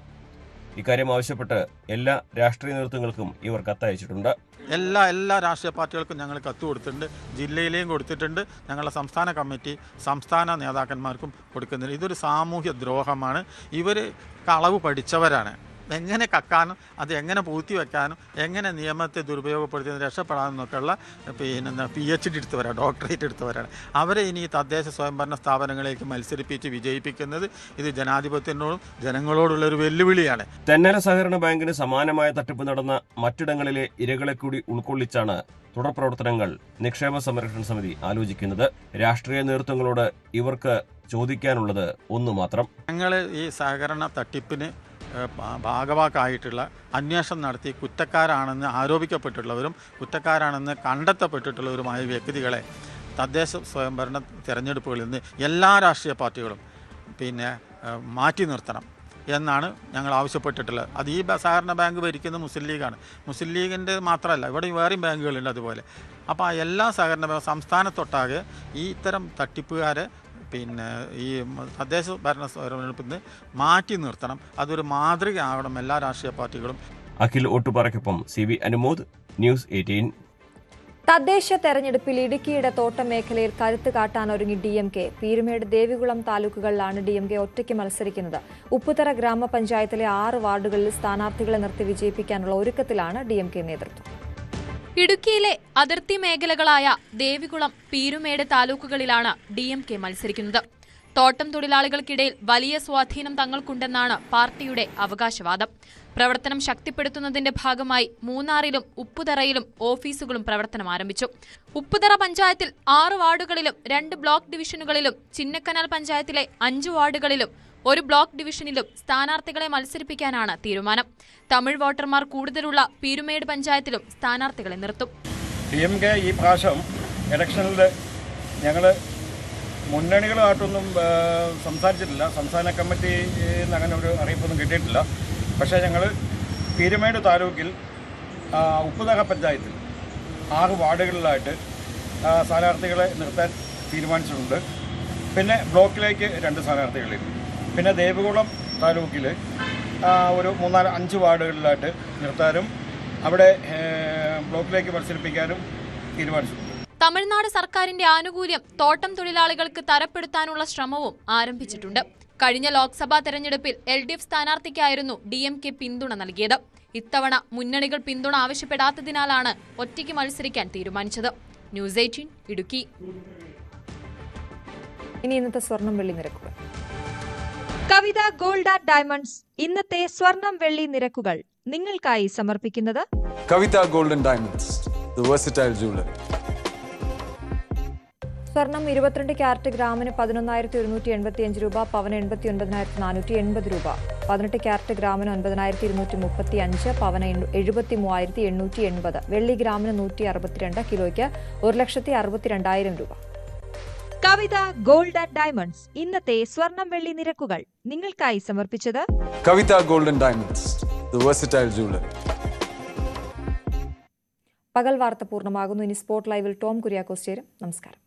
ഇക്കാര്യം ആവശ്യപ്പെട്ട് എല്ലാ രാഷ്ട്രീയ നേതൃത്വങ്ങൾക്കും ഇവർ കത്തയച്ചിട്ടുണ്ട്. എല്ലാ രാഷ്ട്രീയ പാർട്ടികൾക്കും ഞങ്ങൾ കത്ത് കൊടുത്തിട്ടുണ്ട്. ജില്ലയിലെയും കൊടുത്തിട്ടുണ്ട്. ഞങ്ങളുടെ സംസ്ഥാന കമ്മിറ്റി സംസ്ഥാന നേതാക്കന്മാർക്കും കൊടുക്കുന്നുണ്ട്. ഇതൊരു സാമൂഹ്യ ദ്രോഹമാണ്. ഇവർ കളവ് പഠിച്ചവരാണ്. എങ്ങനെ കക്കാനും അത് എങ്ങനെ പൂഴ്ത്തിവെക്കാനും എങ്ങനെ നിയമത്തെ ദുരുപയോഗപ്പെടുത്തി രക്ഷപ്പെടാമെന്നൊക്കെയുള്ള PhD എടുത്തവരാണ്, ഡോക്ടറേറ്റ് എടുത്തവരാണ്. അവരെ ഇനി തദ്ദേശ സ്വയംഭരണ സ്ഥാപനങ്ങളിലേക്ക് മത്സരിപ്പിച്ച് വിജയിപ്പിക്കുന്നത് ഇത് ജനാധിപത്യത്തോടും ജനങ്ങളോടുള്ളൊരു വെല്ലുവിളിയാണ്. തെന്നല സഹകരണ ബാങ്കിന് സമാനമായ തട്ടിപ്പ് നടന്ന മറ്റിടങ്ങളിലെ ഇരകളെ കൂടി ഉൾക്കൊള്ളിച്ചാണ് തുടർ പ്രവർത്തനങ്ങൾ നിക്ഷേപ സംരക്ഷണ സമിതി ആലോചിക്കുന്നത്. രാഷ്ട്രീയ നേതൃത്വങ്ങളോട് ഇവർക്ക് ചോദിക്കാനുള്ളത് ഒന്നു മാത്രം. ഞങ്ങൾ ഈ സഹകരണ തട്ടിപ്പിന് ഭാഗവാക്കായിട്ടുള്ള അന്വേഷണം നടത്തി കുറ്റക്കാരാണെന്ന് ആരോപിക്കപ്പെട്ടിട്ടുള്ളവരും കുറ്റക്കാരാണെന്ന് കണ്ടെത്തപ്പെട്ടിട്ടുള്ളവരുമായ വ്യക്തികളെ തദ്ദേശ സ്വയംഭരണ തിരഞ്ഞെടുപ്പുകളിൽ നിന്ന് എല്ലാ രാഷ്ട്രീയ പാർട്ടികളും മാറ്റി നിർത്തണം എന്നാണ് ഞങ്ങൾ ആവശ്യപ്പെട്ടിട്ടുള്ളത്. അത് ഈ സഹകരണ ബാങ്ക് ഭരിക്കുന്ന മുസ്ലിം ലീഗാണ്. മുസ്ലിം ലീഗിൻ്റെ മാത്രമല്ല, ഇവിടെ വേറെയും ബാങ്കുകളുണ്ട് അതുപോലെ. അപ്പോൾ എല്ലാ സഹകരണ ബാങ്ക് സംസ്ഥാനത്തൊട്ടാകെ ഈ ഇത്തരം തട്ടിപ്പുകാരെ ഈ തദ്ദേശ ഭരണ സ്വയംഭരണത്തിൽ മാറ്റി നിർത്തണം. അതൊരു മാതൃകയാവണം എല്ലാ രാഷ്ട്രീയ പാർട്ടികളും. അഖിൽ ഒട്ടുപാറയ്ക്കൊപ്പം CV അനുമോദ്, ന്യൂസ് 18. തദ്ദേശ തെരഞ്ഞെടുപ്പിൽ ഇടുക്കിയുടെ തോട്ടം മേഖലയിൽ കരുത്ത് കാട്ടാനൊരുങ്ങി DMK. പീരുമേട്, ദേവികുളം താലൂക്കുകളിലാണ് DMK ഒറ്റയ്ക്ക് മത്സരിക്കുന്നത്. ഉപ്പുതറ ഗ്രാമപഞ്ചായത്തിലെ 6 വാർഡുകളിൽ സ്ഥാനാർത്ഥികളെ നിർത്തി വിജയിപ്പിക്കാനുള്ള ഒരുക്കത്തിലാണ് DMK നേതൃത്വം. ഇടുക്കിയിലെ അതിർത്തി മേഖലകളായ ദേവികുളം, പീരുമേട് താലൂക്കുകളിലാണ് DMK മത്സരിക്കുന്നത്. തോട്ടം തൊഴിലാളികൾക്കിടയിൽ വലിയ സ്വാധീനം തങ്ങൾക്കുണ്ടെന്നാണ് പാർട്ടിയുടെ അവകാശവാദം. പ്രവർത്തനം ശക്തിപ്പെടുത്തുന്നതിന്റെ ഭാഗമായി മൂന്നാറിലും ഉപ്പുതറയിലും ഓഫീസുകളും പ്രവർത്തനം ആരംഭിച്ചു. ഉപ്പുതറ പഞ്ചായത്തിൽ 6 വാർഡുകളിലും 2 ബ്ലോക്ക് ഡിവിഷനുകളിലും, ചിന്നക്കനാൽ പഞ്ചായത്തിലെ 5 വാർഡുകളിലും 1 ബ്ലോക്ക് ഡിവിഷനിലും സ്ഥാനാർത്ഥികളെ മത്സരിപ്പിക്കാനാണ് തീരുമാനം. തമിഴ് വോട്ടർമാർ കൂടുതലുള്ള പീരുമേട് പഞ്ചായത്തിലും സ്ഥാനാർത്ഥികളെ നിർത്തും. DMK ഈ പ്രാവശ്യം ഇലക്ഷനിൽ ഞങ്ങൾ മുന്നണികളുമായിട്ടൊന്നും സംസാരിച്ചിട്ടില്ല. സംസ്ഥാന കമ്മിറ്റിയിൽ നിന്ന് അങ്ങനെ ഒരു അറിയിപ്പൊന്നും കിട്ടിയിട്ടില്ല. പക്ഷേ ഞങ്ങൾ പീരുമേട് താലൂക്കിൽ ഉപ്പുതറ പഞ്ചായത്തിൽ 6 വാർഡുകളിലായിട്ട് സ്ഥാനാർത്ഥികളെ നിർത്താൻ തീരുമാനിച്ചിട്ടുണ്ട്. പിന്നെ ബ്ലോക്കിലേക്ക് 2 സ്ഥാനാർത്ഥികളിൽ, പിന്നെ ദേവികുളം താലൂക്കിൽ ഒരു 3-5 വാർഡുകളിലായിട്ട് നിർത്താനും അവിടെ ബ്ലോക്കിലേക്ക് മത്സരിപ്പിക്കാനും തീരുമാനിച്ചു. തമിഴ്നാട് സർക്കാരിന്റെ ആനുകൂല്യം തോട്ടം തൊഴിലാളികൾക്ക് തരപ്പെടുത്താനുള്ള ശ്രമവും ആരംഭിച്ചിട്ടുണ്ട്. കഴിഞ്ഞ ലോക്സഭാ തെരഞ്ഞെടുപ്പിൽ LDF സ്ഥാനാർത്ഥിക്കായിരുന്നു DMK പിന്തുണ നൽകിയത്. ഇത്തവണ മുന്നണികൾ പിന്തുണ ആവശ്യപ്പെടാത്തതിനാലാണ് ഒറ്റയ്ക്ക് മത്സരിക്കാൻ തീരുമാനിച്ചത്. ന്യൂസ് 18 ഇടുക്കി. ഇനി ഇന്നത്തെ സ്വർണം വെള്ളി നിരക്കുകൾ. കവിത ഗോൾഡ് ആൻഡ് ഡയമണ്ട്സ് ഇന്നത്തെ സ്വർണം വെള്ളി നിരക്കുകൾ നിങ്ങൾക്കായി സമർപ്പിക്കുന്നത് Kavitha gold and diamonds, the versatile jewellery. സ്വർണം 22 ക്യാരറ്റ് ഗ്രാമിന് 11,185 രൂപ, പവന് 89,480 രൂപ. 18 ക്യാരറ്റ് ഗ്രാമിന് 9,235, പവന് 73,880. വെള്ളി ഗ്രാമിന് 162, കിലോയ്ക്ക് 1,62,000 രൂപ. കവിത ഗോൾഡ് ആൻഡ് ഡയമണ്ട്സ് ഇന്നത്തെ സ്വർണം വെള്ളി നിരക്കുകൾ നിങ്ങൾക്കായി സമർപ്പിച്ചത് Kavitha gold and diamonds, the versatile jewellery. പകൽ വാർത്ത പൂർണ്ണമാകുന്നു. ഇനി സ്പോട്ട് ലൈവിൽ ടോം കുര്യാക്കോസ് ചേരും. നമസ്കാരം.